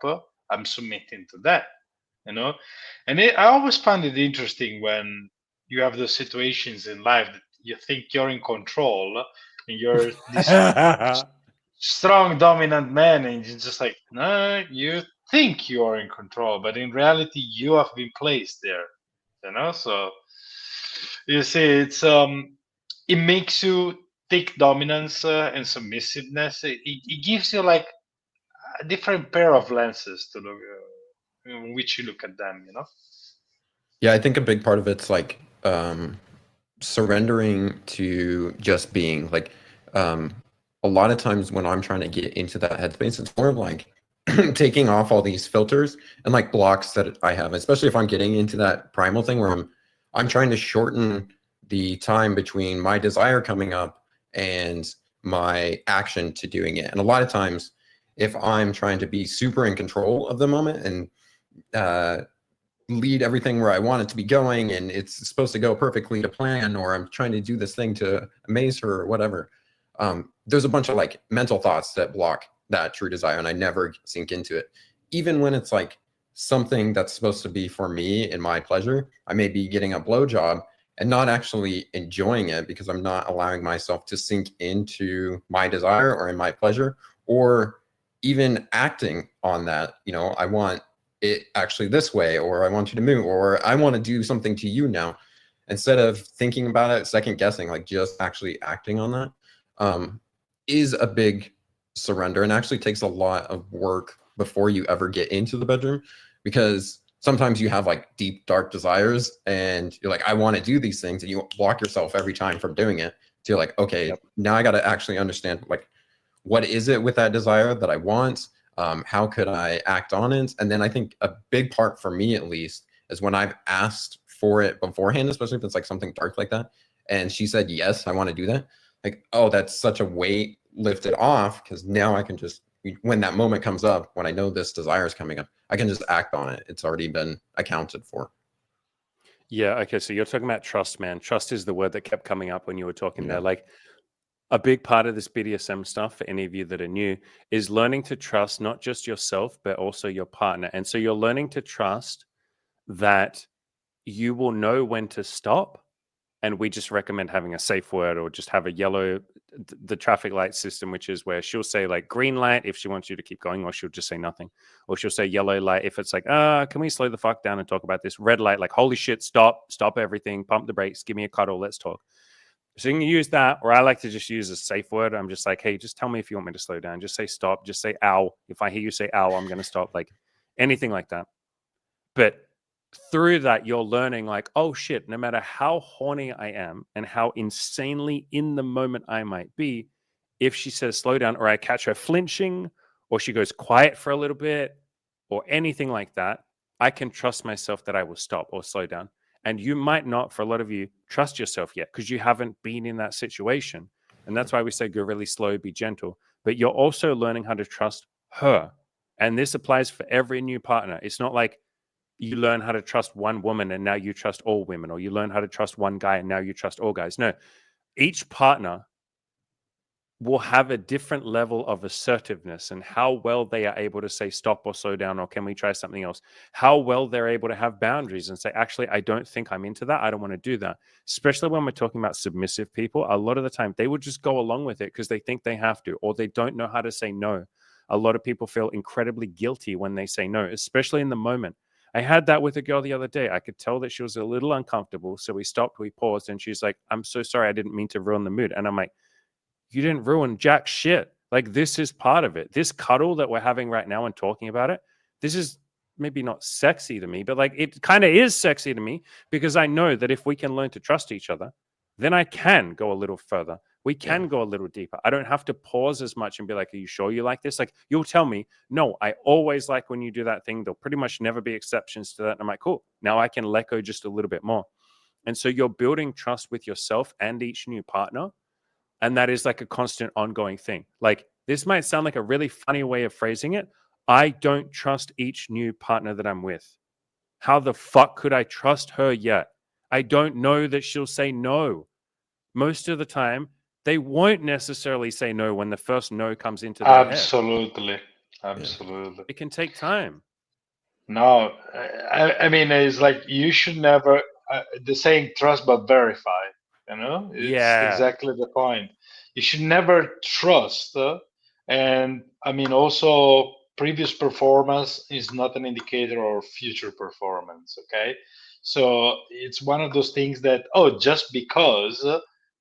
I'm submitting to that, and I always find it interesting when you have those situations in life that you think you're in control, and you're this strong dominant man, and you're just like, no, you think you are in control, but in reality you have been placed there, so you see, it makes you take dominance and submissiveness. It gives you like a different pair of lenses to look in which you look at them. Yeah, I think a big part of it's like surrendering to just being. Like a lot of times when I'm trying to get into that headspace, it's more of like taking off all these filters and like blocks that I have, especially if I'm getting into that primal thing where I'm trying to shorten the time between my desire coming up and my action to doing it. And a lot of times, if I'm trying to be super in control of the moment and lead everything where I want it to be going, and it's supposed to go perfectly to plan, or I'm trying to do this thing to amaze her or whatever, there's a bunch of like mental thoughts that block that true desire, and I never sink into it. Even when it's like something that's supposed to be for me and my pleasure, I may be getting a blowjob and not actually enjoying it because I'm not allowing myself to sink into my desire or in my pleasure, or even acting on that. I want it actually this way, or I want you to move, or I want to do something to you now, instead of thinking about it, second guessing, like just actually acting on that. is a big surrender and actually takes a lot of work before you ever get into the bedroom, because sometimes you have like deep dark desires and you're like, I want to do these things, and you block yourself every time from doing it. So you're like, okay, now I got to actually understand, like, what is it with that desire that I want? How could I act on it? And then I think a big part for me, at least, is when I've asked for it beforehand, especially if it's like something dark like that, and she said, yes, I want to do that. Like, oh, that's such a weight lifted off, because now I can just, when that moment comes up, when I know this desire is coming up, I can just act on it. It's already been accounted for. Yeah. Okay. So you're talking about trust, man. Trust is the word that kept coming up when you were talking Yeah. there. Like, a big part of this BDSM stuff, for any of you that are new, is learning to trust not just yourself, but also your partner. And so you're learning to trust that you will know when to stop. And we just recommend having a safe word, or just have a yellow, the traffic light system, which is where she'll say like green light if she wants you to keep going, or she'll just say nothing. Or she'll say yellow light if it's like, can we slow the fuck down and talk about this? Red light, like, holy shit, stop everything, pump the brakes, give me a cuddle, let's talk. So you can use that, or I like to just use a safe word. I'm just like, hey, just tell me if you want me to slow down. Just say stop. Just say ow. If I hear you say ow, I'm going to stop. Like, anything like that. But through that, you're learning like, oh shit, no matter how horny I am and how insanely in the moment I might be, if she says slow down, or I catch her flinching, or she goes quiet for a little bit, or anything like that, I can trust myself that I will stop or slow down. And you might not, for a lot of you, trust yourself yet, because you haven't been in that situation. And that's why we say go really slow, be gentle. But you're also learning how to trust her. And this applies for every new partner. It's not like you learn how to trust one woman and now you trust all women, or you learn how to trust one guy and now you trust all guys. No, each partner will have a different level of assertiveness, and how well they are able to say stop or slow down, or can we try something else? How well they're able to have boundaries and say, actually, I don't think I'm into that. I don't want to do that. Especially when we're talking about submissive people, a lot of the time they would just go along with it because they think they have to, or they don't know how to say no. A lot of people feel incredibly guilty when they say no, especially in the moment. I had that with a girl the other day. I could tell that she was a little uncomfortable. So we stopped, we paused, and she's like, I'm so sorry. I didn't mean to ruin the mood. And I'm like, you didn't ruin jack shit. Like, this is part of it. This cuddle that we're having right now and talking about it, this is maybe not sexy to me, but like, it kind of is sexy to me, because I know that if we can learn to trust each other, then I can go a little further. We can go a little deeper. I don't have to pause as much and be like, are you sure you like this? Like, you'll tell me, no, I always like when you do that thing. There'll pretty much never be exceptions to that. And I'm like, cool. Now I can let go just a little bit more. And so you're building trust with yourself and each new partner. And that is like a constant ongoing thing. Like, this might sound like a really funny way of phrasing it. I don't trust each new partner that I'm with. How the fuck could I trust her yet? I don't know that she'll say no. Most of the time, they won't necessarily say no when the first no comes into their head. Absolutely. Absolutely. It can take time. No, I mean, it's like you should never, the saying trust but verify, it's exactly the point. You should never trust. And I mean, also, previous performance is not an indicator of future performance. Okay. So it's one of those things that, oh, just because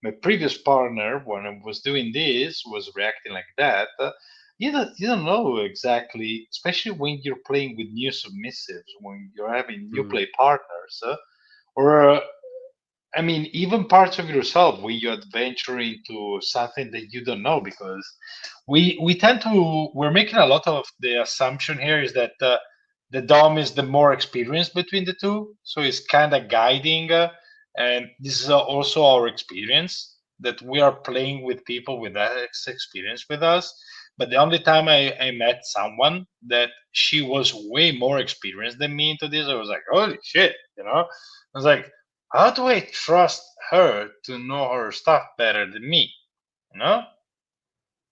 my previous partner, when I was doing this, was reacting like that, you don't know exactly, especially when you're playing with new submissives, when you're having new play partners, or I mean, even parts of yourself when you adventure into something that you don't know, because we tend to, we're making a lot of the assumption here is that the dom is the more experienced between the two, so it's kind of guiding, and this is also our experience that we are playing with people with that experience with us. But the only time I met someone that she was way more experienced than me into this, I was like, holy shit, I was like, how do I trust her to know her stuff better than me? You know?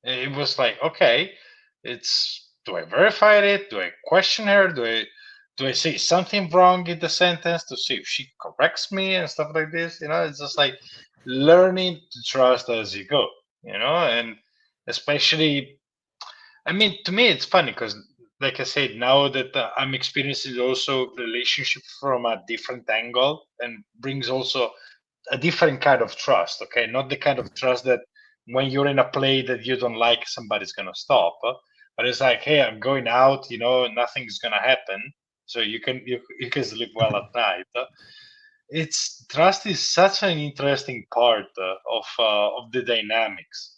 It was like, okay, it's, do I verify it? Do I question her? Do I say something wrong in the sentence to see if she corrects me and stuff like this? It's just like learning to trust as you go, and especially, I mean, to me, it's funny because, like I said, now that I'm experiencing also relationship from a different angle, and brings also a different kind of trust. Okay, not the kind of trust that when you're in a play that you don't like, somebody's gonna stop. But it's like, hey, I'm going out, nothing's gonna happen, so you can sleep well at night. It's trust is such an interesting part of the dynamics.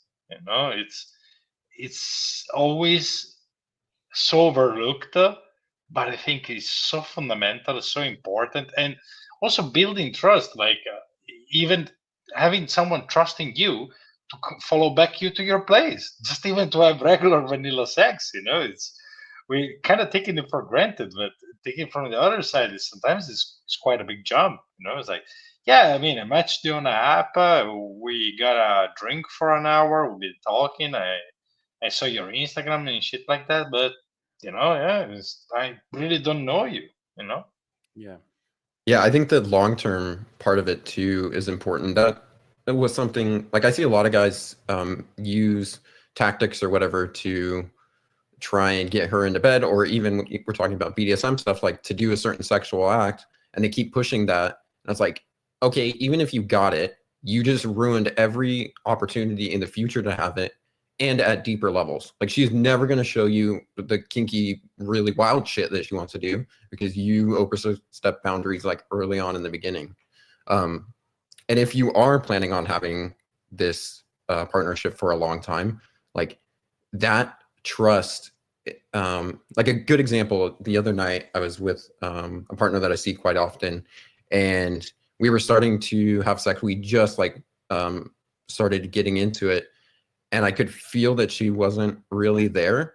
It's always so overlooked, but I think it's so fundamental, so important, and also building trust. Like even having someone trusting you to follow back you to your place, just even to have regular vanilla sex. It's we kind of taking it for granted, but taking it from the other side is sometimes it's quite a big jump. It's like, yeah, I mean, I matched you on an app. We got a drink for an hour. We've been talking. I saw your Instagram and shit like that, but yeah, I really don't know you. Yeah. Yeah, I think the long-term part of it too is important. That it was something like I see a lot of guys use tactics or whatever to try and get her into bed, or even we're talking about BDSM stuff, like to do a certain sexual act, and they keep pushing that. And it's like, okay, even if you got it, you just ruined every opportunity in the future to have it, and at deeper levels. Like she's never going to show you the kinky, really wild shit that she wants to do because you overstep boundaries like early on in the beginning. And if you are planning on having this partnership for a long time, like that trust, like a good example, the other night I was with a partner that I see quite often, and we were starting to have sex. We just like started getting into it, and I could feel that she wasn't really there.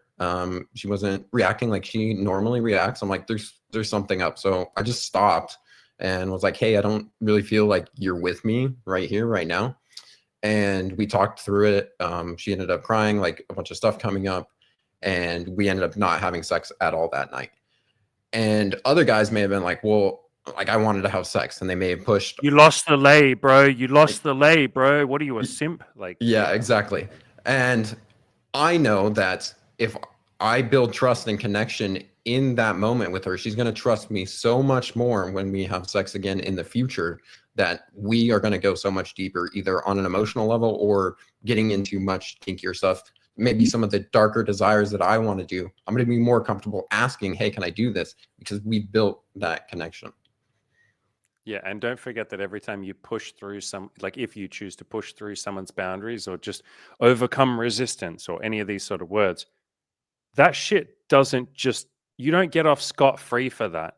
She wasn't reacting like she normally reacts. I'm like, there's something up. So I just stopped and was like, hey, I don't really feel like you're with me right here, right now. And we talked through it. She ended up crying, like a bunch of stuff coming up, and we ended up not having sex at all that night. And other guys may have been like, well, like I wanted to have sex, and they may have pushed. You lost the lay, bro. You lost the lay, bro. What are you, a simp? Like, Yeah, exactly. And I know that if I build trust and connection in that moment with her, she's going to trust me so much more when we have sex again in the future, that we are going to go so much deeper, either on an emotional level or getting into much kinkier stuff. Maybe some of the darker desires that I want to do, I'm going to be more comfortable asking, hey, can I do this? Because we built that connection. yeah, and don't forget that every time you push through like if you choose to push through someone's boundaries or just overcome resistance or any of these sort of words, that shit doesn't just, you don't get off scot-free for that.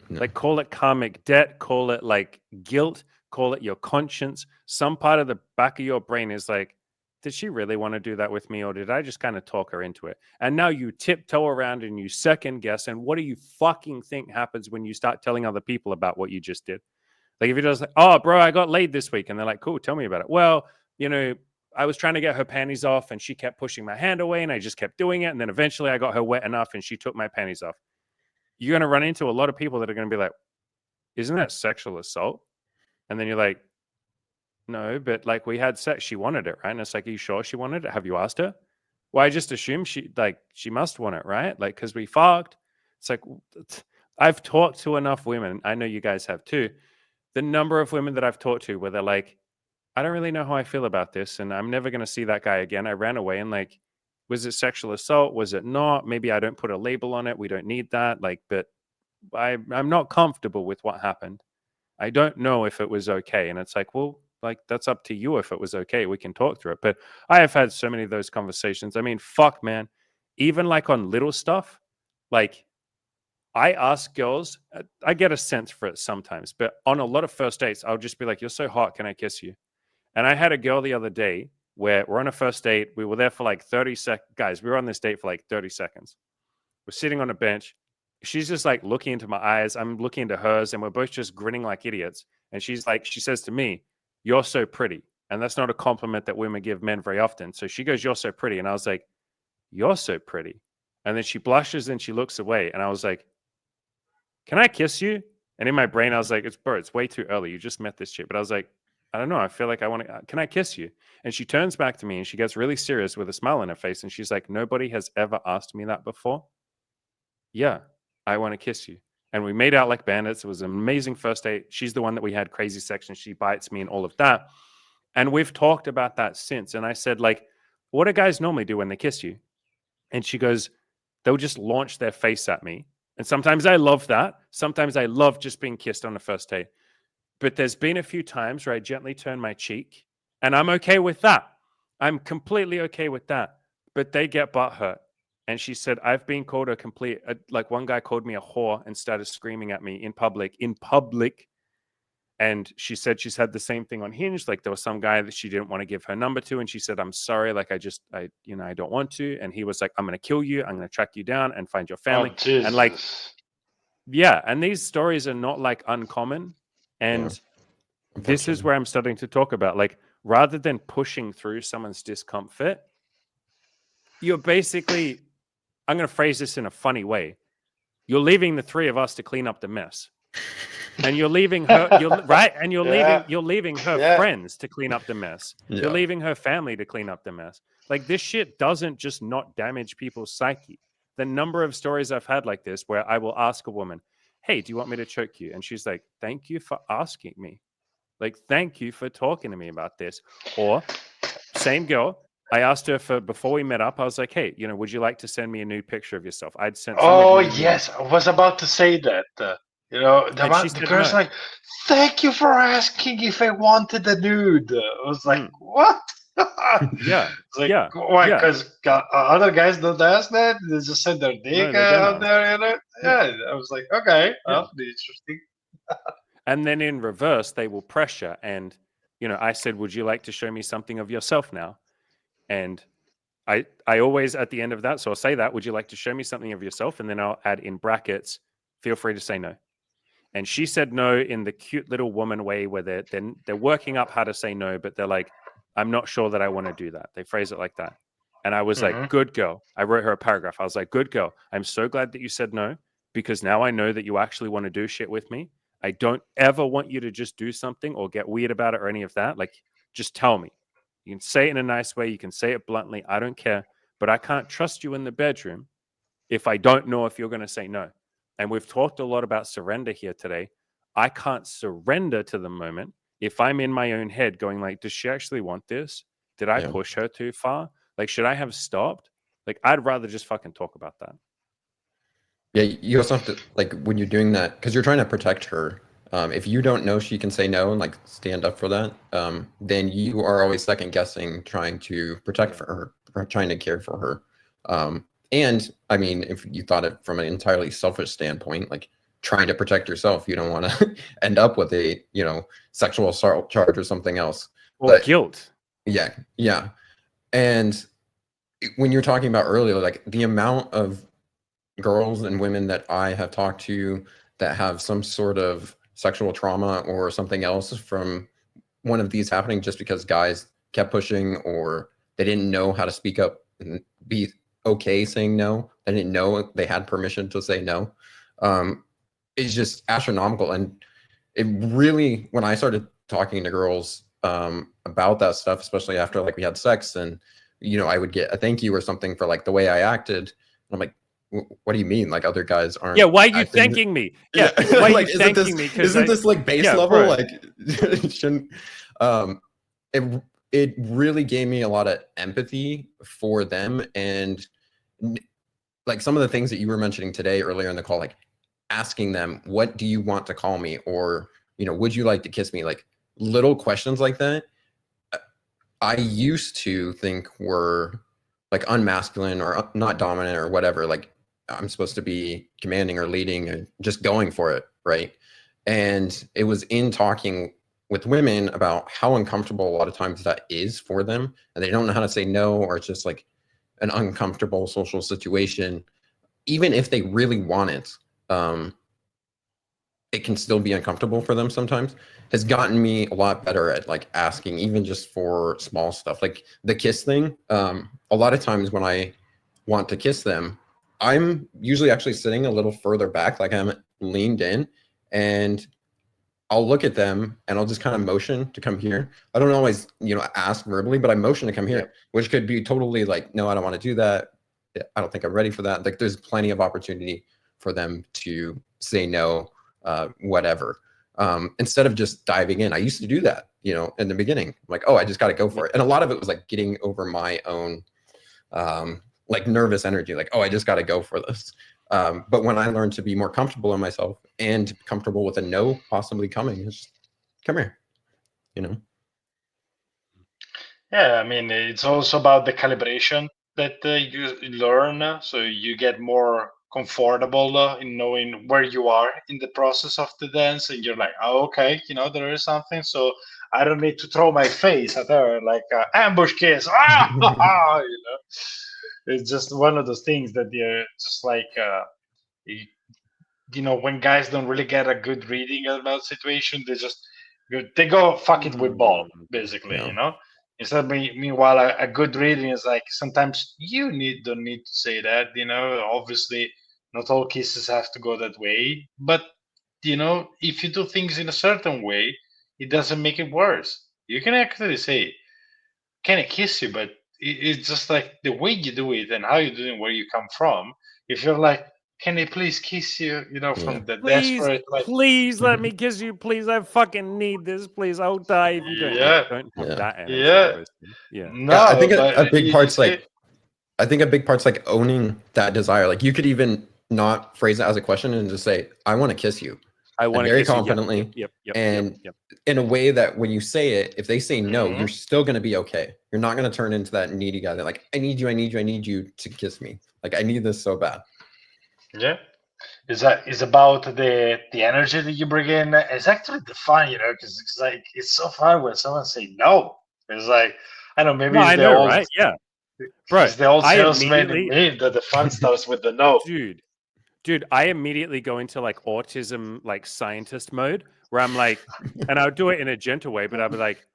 No. Like, call it karmic debt, call it like guilt, call it your conscience. Some part of the back of your brain is like, did she really want to do that with me, or did I just kind of talk her into it? And now you tiptoe around and you second guess. And what do you fucking think happens when you start telling other people about what you just did? Like if you're just like, oh, bro, I got laid this week. And they're like, cool, tell me about it. Well, I was trying to get her panties off and she kept pushing my hand away and I just kept doing it. And then eventually I got her wet enough and she took my panties off. You're going to run into a lot of people that are going to be like, isn't that sexual assault? And then you're like, no, but like we had sex. She wanted it, right? And it's like, are you sure she wanted it? Have you asked her? Well, I just assume she must want it, right? Like, because we fucked. It's like, I've talked to enough women. I know you guys have too. The number of women that I've talked to where they're like, I don't really know how I feel about this, and I'm never going to see that guy again. I ran away, and like, was it sexual assault? Was it not? Maybe I don't put a label on it. We don't need that. Like, but I'm not comfortable with what happened. I don't know if it was okay. And it's like, well, like, that's up to you if it was okay. We can talk through it. But I have had so many of those conversations. I mean, fuck, man. Even like on little stuff, like I ask girls, I get a sense for it sometimes, but on a lot of first dates, I'll just be like, you're so hot. Can I kiss you? And I had a girl the other day where we're on a first date. We were there for like 30 seconds. Guys, we were on this date for like 30 seconds. We're sitting on a bench. She's just like looking into my eyes. I'm looking into hers, and we're both just grinning like idiots. And she's like, she says to me, you're so pretty. And that's not a compliment that women give men very often. So she goes, you're so pretty. And I was like, you're so pretty. And then she blushes and she looks away. And I was like, can I kiss you? And in my brain, I was like, it's way too early. You just met this chick. But I was like, I don't know. I feel like I want to, can I kiss you? And she turns back to me and she gets really serious with a smile on her face. And she's like, nobody has ever asked me that before. Yeah, I want to kiss you. And we made out like bandits. It was an amazing first date. She's the one that we had crazy sex, and she bites me and all of that. And we've talked about that since. And I said, like, what do guys normally do when they kiss you? And she goes, they'll just launch their face at me. And sometimes I love that. Sometimes I love just being kissed on the first date. But there's been a few times where I gently turn my cheek, and I'm okay with that. I'm completely okay with that. But they get butthurt. And she said, I've been called like one guy called me a whore and started screaming at me in public. And she said she's had the same thing on Hinge. Like there was some guy that she didn't want to give her number to. And she said, I'm sorry. Like I don't want to. And he was like, I'm going to kill you. I'm going to track you down and find your family. Jesus. And like, yeah. And these stories are not like uncommon. And this is where I'm starting to talk about, like, rather than pushing through someone's discomfort, you're basically, I'm going to phrase this in a funny way. You're leaving the three of us to clean up the mess. And you're leaving her, right? And you're leaving her friends to clean up the mess. Yeah. You're leaving her family to clean up the mess. Like this shit doesn't just not damage people's psyche. The number of stories I've had like this where I will ask a woman, hey, do you want me to choke you? And she's like, thank you for asking me. Like, thank you for talking to me about this. Or same girl, I asked her before we met up, I was like, hey, would you like to send me a new picture of yourself? I'd sent. Oh, yes. I was about to say that. The girl's like, thank you for asking if I wanted a nude. I was like, what? Yeah. It's like, why? Because other guys don't ask that? They just send their dick out there. Yeah. I was like, okay, that'll be interesting. And then in reverse, they will pressure. And, I said, would you like to show me something of yourself now? And I always, at the end of that, so I'll say that, would you like to show me something of yourself? And then I'll add in brackets, feel free to say no. And she said no in the cute little woman way where they're working up how to say no, but they're like, I'm not sure that I want to do that. They phrase it like that. And I was like, good girl. I wrote her a paragraph. I was like, good girl. I'm so glad that you said no, because now I know that you actually want to do shit with me. I don't ever want you to just do something or get weird about it or any of that. Like, just tell me. You can say it in a nice way. You can say it bluntly. I don't care. But I can't trust you in the bedroom if I don't know if you're going to say no. And we've talked a lot about surrender here today. I can't surrender to the moment if I'm in my own head going like, does she actually want this? Did I push her too far? Like, should I have stopped? Like, I'd rather just fucking talk about that. Yeah, you also have to, like, when you're doing that, because you're trying to protect her. If you don't know she can say no and like stand up for that, then you are always second guessing, trying to protect for her, or trying to care for her. And I mean, if you thought it from an entirely selfish standpoint, like trying to protect yourself, you don't want to end up with a, sexual assault charge or something else. Or guilt. Yeah. Yeah. And when you're talking about earlier, like the amount of girls and women that I have talked to that have some sort of sexual trauma or something else from one of these happening just because guys kept pushing or they didn't know how to speak up and be okay saying no. They didn't know they had permission to say no. It's just astronomical. And it really, when I started talking to girls about that stuff, especially after like we had sex and, I would get a thank you or something for like the way I acted. I'm like, what do you mean? Like other guys aren't? Yeah, why are you thanking me? Yeah, why are you thanking me? Isn't this like base level? Bro. Like, it shouldn't. It really gave me a lot of empathy for them, and like some of the things that you were mentioning today earlier in the call, like asking them, "What do you want to call me?" or would you like to kiss me? Like little questions like that. I used to think were like unmasculine or not dominant or whatever. Like I'm supposed to be commanding or leading and just going for it, right? And it was in talking with women about how uncomfortable a lot of times that is for them, and they don't know how to say no, or it's just like an uncomfortable social situation. Even if they really want it, it can still be uncomfortable for them sometimes. Has gotten me a lot better at like asking, even just for small stuff, like the kiss thing. A lot of times when I want to kiss them, I'm usually actually sitting a little further back, like I'm leaned in, and I'll look at them and I'll just kind of motion to come here. I don't always, ask verbally, but I motion to come here, which could be totally like, no, I don't want to do that. I don't think I'm ready for that. Like there's plenty of opportunity for them to say no, whatever. instead of just diving in. I used to do that, you know, in the beginning, like, oh, I just got to go for it. And a lot of it was like getting over my own, like nervous energy, like, oh, I just got to go for this. But when I learned to be more comfortable in myself and comfortable with a no possibly coming, it's just, come here, you know? Yeah, I mean, it's also about the calibration that you learn. So you get more comfortable in knowing where you are in the process of the dance. And you're like, oh, okay, you know, there is something. So I don't need to throw my face at her like ambush kiss. Ah, you know, it's just one of those things that you're just like, you, you know, when guys don't really get a good reading about situation, they go fuck it with ball, basically, Yeah. you know. Instead, meanwhile, a good reading is like sometimes you don't need to say that, you know. Obviously, not all kisses have to go that way, but you know, if you do things in a certain way, it doesn't make it worse. You can actually say, "Can I kiss you?" But it's just like the way you do it and how you do it, where you come from. If you're like, "Can I please kiss you?" You know, Yeah. from the Please, desperate, like, please let me kiss you. Please, I fucking need this. Please, I'll die if you don't. Yeah, yeah, don't have Yeah. that energy, yeah, obviously. Yeah. Yeah, I no, think but a big part's it, like, I think a big part's like owning that desire. Like you could even not phrase it as a question and just say, I want to kiss you. I And want to very kiss you. Yep, confidently. yep. And Yep. in a way that when you say it, if they say no, Mhm. you're still going to be okay. You're not going to turn into that needy guy that like, I need you, I need you, I need you to kiss me. Like, I need this so bad. Yeah. Is about the energy that you bring in. It's actually the fun, you know, because it's like it's so fun when someone say no. It's like I don't know, No, maybe I know, right? Yeah, bro. it's the old I salesman in immediately, me that the fun starts with the no. dude, I immediately go into like autism, like scientist mode, where I'm like, and I would do it in a gentle way, but I'd be like,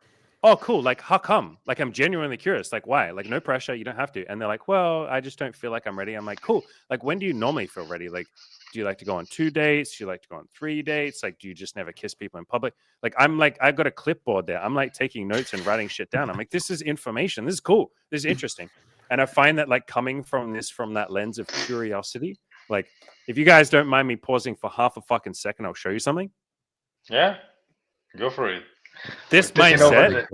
oh, cool. Like, how come? Like, I'm genuinely curious. Like, why? Like, no pressure. You don't have to. And they're like, well, I just don't feel like I'm ready. I'm like, cool. Like, when do you normally feel ready? Like, do you like to go on 2 dates? Do you like to go on 3 dates? Like, do you just never kiss people in public? Like, I've got a clipboard there. I'm like taking notes and writing shit down. I'm like, this is information. This is cool. This is interesting. And I find that like coming from that lens of curiosity, like, if you guys don't mind me pausing for half a fucking second, I'll show you something. Yeah, go for it. We're This taking over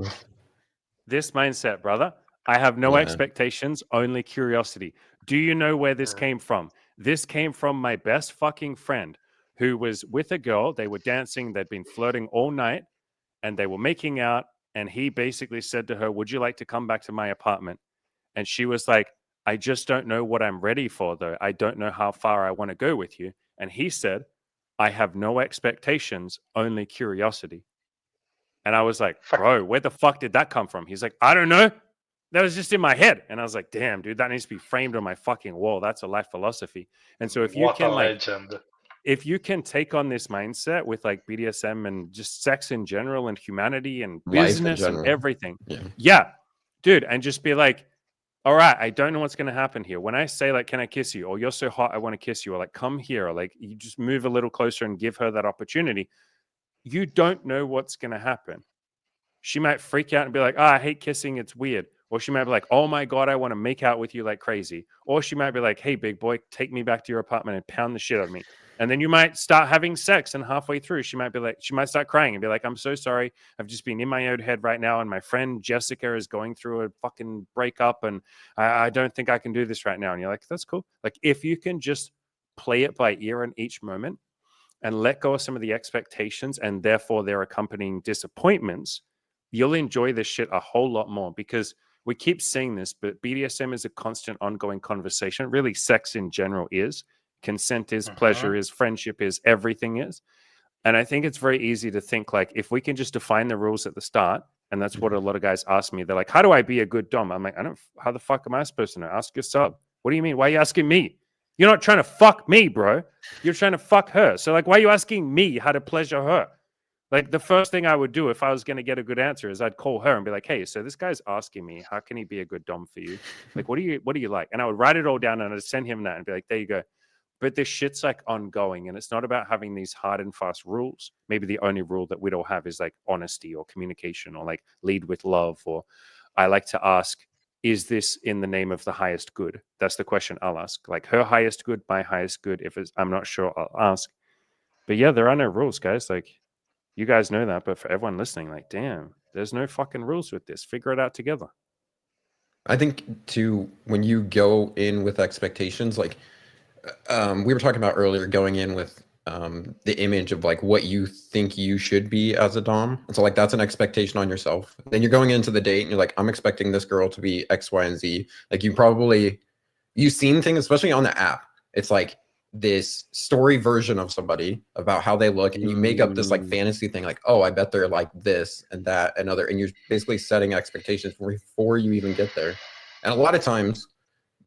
mindset, the. brother, I have no Yeah. expectations, only curiosity. Do you know where this came from? This came from my best fucking friend who was with a girl. They were dancing, they'd been flirting all night, and they were making out. And he basically said to her, would you like to come back to my apartment? And she was like, I just don't know what I'm ready for, though. I don't know how far I want to go with you. And he said, I have no expectations, only curiosity. And I was like, Fuck. bro, where the fuck did that come from? He's like, I don't know. That was just in my head. And I was like, damn, dude, that needs to be framed on my fucking wall. That's a life philosophy. And so What a legend. if you can take on this mindset with like BDSM and just sex in general and humanity and Life in business and general. everything. Yeah. Yeah, dude. And just be like, all right, I don't know what's going to happen here. When I say like, can I kiss you? Or you're so hot, I want to kiss you. Or like, come here. Or like, you just move a little closer and give her that opportunity. You don't know what's going to happen. She might freak out and be like, I hate kissing. It's weird. Or she might be like, oh my God, I want to make out with you like crazy. Or she might be like, hey, big boy, take me back to your apartment and pound the shit out of me. And then you might start having sex. And halfway through, she might start crying and be like, I'm so sorry. I've just been in my own head right now. And my friend Jessica is going through a fucking breakup. And I don't think I can do this right now. And you're like, that's cool. Like, if you can just play it by ear in each moment and let go of some of the expectations and therefore their accompanying disappointments, you'll enjoy this shit a whole lot more, because we keep saying this, but BDSM is a constant ongoing conversation. Really, sex in general is. Consent is, pleasure is, friendship is, everything is. And I think it's very easy to think like, if we can just define the rules at the start, and that's what a lot of guys ask me. They're like, how do I be a good dom? I'm like, how the fuck am I supposed to know? Ask your sub. What do you mean? Why are you asking me? You're not trying to fuck me, bro. You're trying to fuck her. So like, why are you asking me how to pleasure her? Like, the first thing I would do if I was going to get a good answer is I'd call her and be like, hey, so this guy's asking me, how can he be a good dom for you? Like, what do you like? And I would write it all down and I'd send him that and be like, there you go. But this shit's like ongoing, and it's not about having these hard and fast rules. Maybe the only rule that we'd all have is like honesty or communication, or like lead with love. Or I like to ask, is this in the name of the highest good? That's the question I'll ask. Like, her highest good, my highest good. If I'm not sure, I'll ask. But yeah, there are no rules, guys. Like, You guys know that, but for everyone listening, like, damn, there's no fucking rules with this. Figure it out together. I think too, when you go in with expectations, like we were talking about earlier, going in with the image of like what you think you should be as a dom, and so like that's an expectation on yourself. Then you're going into the date and you're like, I'm expecting this girl to be X, Y, and Z. Like you've seen things, especially on the app. It's like this story version of somebody about how they look, and you make up this like fantasy thing, like, oh, I bet they're like this and that and other, and you're basically setting expectations before you even get there. And a lot of times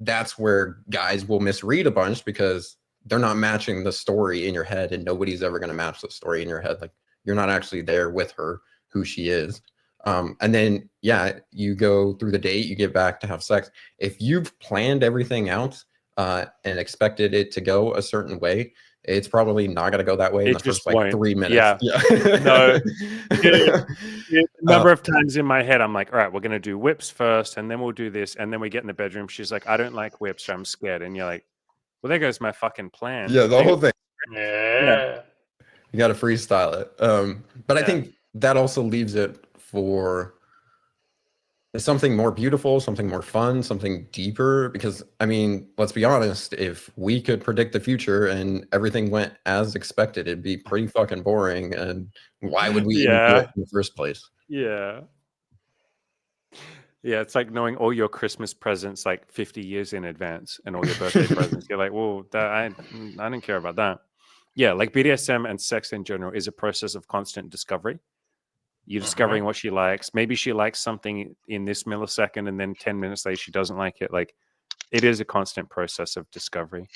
that's where guys will misread a bunch because they're not matching the story in your head, and nobody's ever going to match the story in your head. Like, you're not actually there with her, who she is. And then, yeah, you go through the date, you get back to have sex. If you've planned everything out and expected it to go a certain way, it's probably not going to go that way in the first like 3 minutes. Yeah. No. The number of times in my head, I'm like, all right, we're going to do whips first, and then we'll do this. And then we get in the bedroom. She's like, I don't like whips, so I'm scared. And you're like, well, there goes my fucking plan. Yeah, the whole thing. Yeah. You got to freestyle it. But I think that also leaves it for something more beautiful, something more fun, something deeper. Because, I mean, let's be honest, if we could predict the future and everything went as expected, it'd be pretty fucking boring. And why would we even do it in the first place? Yeah. Yeah, it's like knowing all your Christmas presents like 50 years in advance and all your birthday presents. You're like, well, I don't care about that. Yeah, like BDSM and sex in general is a process of constant discovery. You're discovering what she likes. Maybe she likes something in this millisecond, and then 10 minutes later she doesn't like it. Like, it is a constant process of discovery.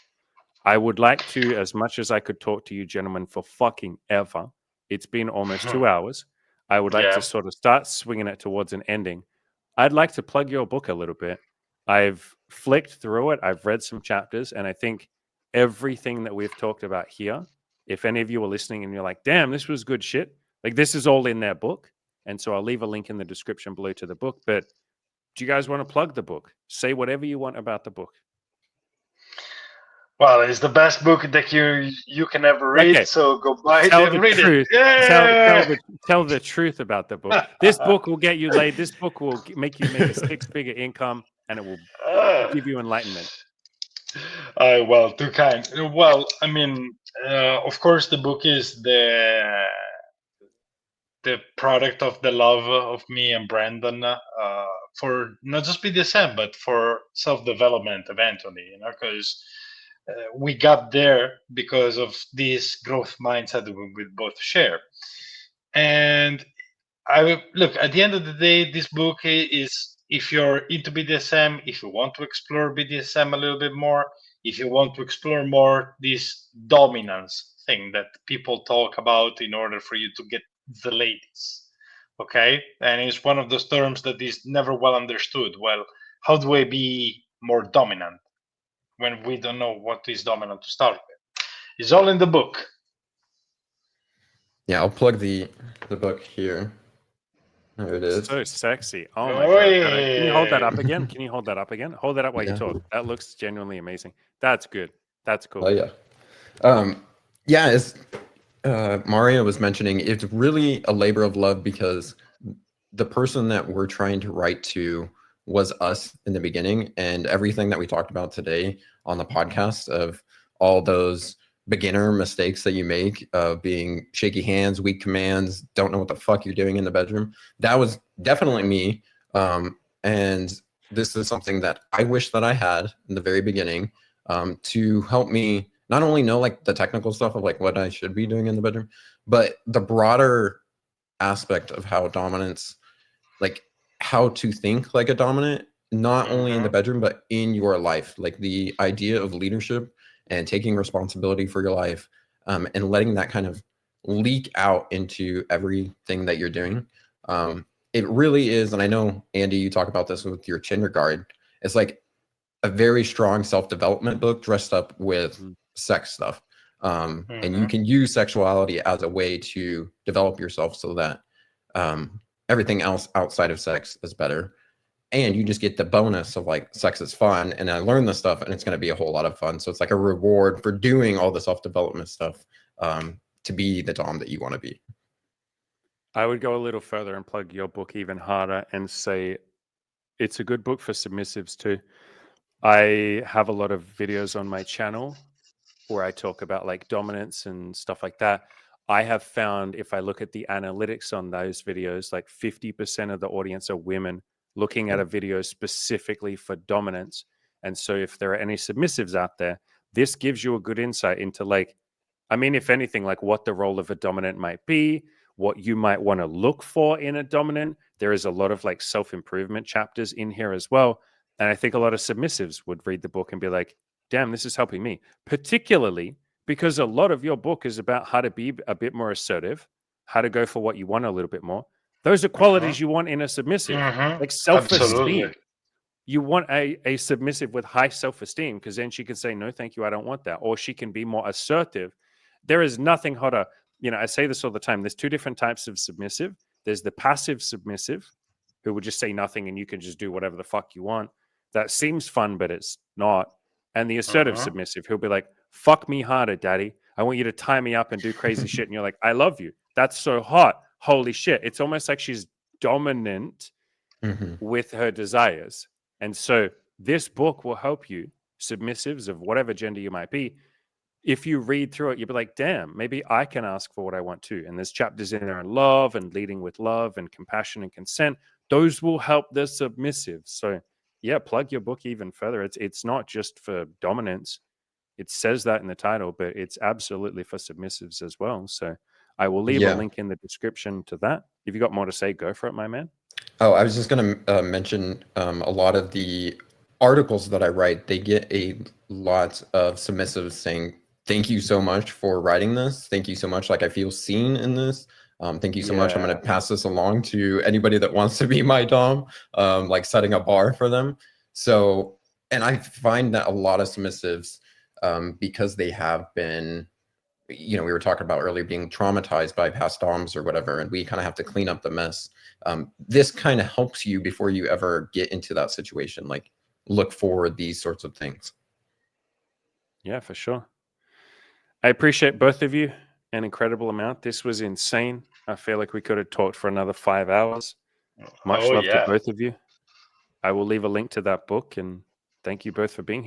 I would like to, as much as I could talk to you gentlemen for fucking ever, it's been almost 2 hours. I would like to sort of start swinging it towards an ending. I'd like to plug your book a little bit. I've flicked through it. I've read some chapters, and I think everything that we've talked about here, if any of you are listening and you're like, damn, this was good shit, like, this is all in their book. And so I'll leave a link in the description below to the book. But do you guys want to plug the book? Say whatever you want about the book. Well, it's the best book that you can ever read. Okay. So go buy it Tell and the read truth. it. Yeah. Tell the truth about the book. This book will get you laid. This book will make you make a 6-figure income, and it will give you enlightenment. Well, too kind. Well, I mean, of course, the book is the product of the love of me and Brandon for not just BDSM, but for self-development eventually, because we got there because of this growth mindset that we both share. And look, at the end of the day, this book is, if you're into BDSM, if you want to explore BDSM a little bit more, if you want to explore more this dominance thing that people talk about in order for you to get the ladies, okay? And it's one of those terms that is never well understood. Well, how do I be more dominant when we don't know what is dominant to start with? It's all in the book. Yeah, I'll plug the book here. There it is. So sexy. Oh my God. Can you hold that up again? Can you hold that up again? Hold that up while you talk. That looks genuinely amazing. That's good. That's cool. Oh yeah. Yeah, as Mario was mentioning, it's really a labor of love because the person that we're trying to write to was us in the beginning, and everything that we talked about today on the podcast of all those beginner mistakes that you make of being shaky hands, weak commands, don't know what the fuck you're doing in the bedroom. That was definitely me. And this is something that I wish that I had in the very beginning to help me not only know like the technical stuff of like what I should be doing in the bedroom, but the broader aspect of how dominance, like how to think like a dominant, not only in the bedroom, but in your life. Like the idea of leadership and taking responsibility for your life, and letting that kind of leak out into everything that you're doing. It really is, and I know, Andy, you talk about this with your Tinder guard. It's like a very strong self-development book dressed up with sex stuff. And you can use sexuality as a way to develop yourself so that everything else outside of sex is better. And you just get the bonus of like sex is fun, and I learned this stuff, and it's going to be a whole lot of fun. So it's like a reward for doing all the self-development stuff to be the dom that you want to be. I would go a little further and plug your book even harder and say it's a good book for submissives too. I have a lot of videos on my channel where I talk about like dominance and stuff like that. I have found if I look at the analytics on those videos, like 50% of the audience are women looking at a video specifically for dominance. And so if there are any submissives out there, this gives you a good insight into like, I mean, if anything, like what the role of a dominant might be, what you might want to look for in a dominant. There is a lot of like self-improvement chapters in here as well. And I think a lot of submissives would read the book and be like, damn, this is helping me, particularly because a lot of your book is about how to be a bit more assertive, how to go for what you want a little bit more. Those are qualities you want in a submissive, like Absolutely. self-esteem. You want a submissive with high self-esteem because then she can say, no, thank you, I don't want that. Or she can be more assertive. There is nothing hotter. You know, I say this all the time. There's two different types of submissive. There's the passive submissive who will just say nothing and you can just do whatever the fuck you want. That seems fun, but it's not. And the assertive submissive who'll be like, fuck me harder, daddy. I want you to tie me up and do crazy shit. And you're like, I love you. That's so hot. Holy shit. It's almost like she's dominant with her desires. And so this book will help you, submissives of whatever gender you might be. If you read through it, you'll be like, damn, maybe I can ask for what I want too. And there's chapters in there on love and leading with love and compassion and consent. Those will help the submissive. So yeah, plug your book even further. It's not just for dominance. It says that in the title, but it's absolutely for submissives as well. So I will leave a link in the description to that. If you got more to say, go for it, my man. Oh, I was just going to mention a lot of the articles that I write, they get a lot of submissives saying, thank you so much for writing this. Thank you so much. Like, I feel seen in this. Thank you so much. I'm going to pass this along to anybody that wants to be my dom, like setting a bar for them. So, and I find that a lot of submissives, because they have been, you know, we were talking about earlier being traumatized by past doms or whatever, and we kind of have to clean up the mess. This kind of helps you before you ever get into that situation. Like, look for these sorts of things. Yeah, for sure. I appreciate both of you an incredible amount. This was insane. I feel like we could have talked for another 5 hours. Much love to both of you. I will leave a link to that book and thank you both for being here.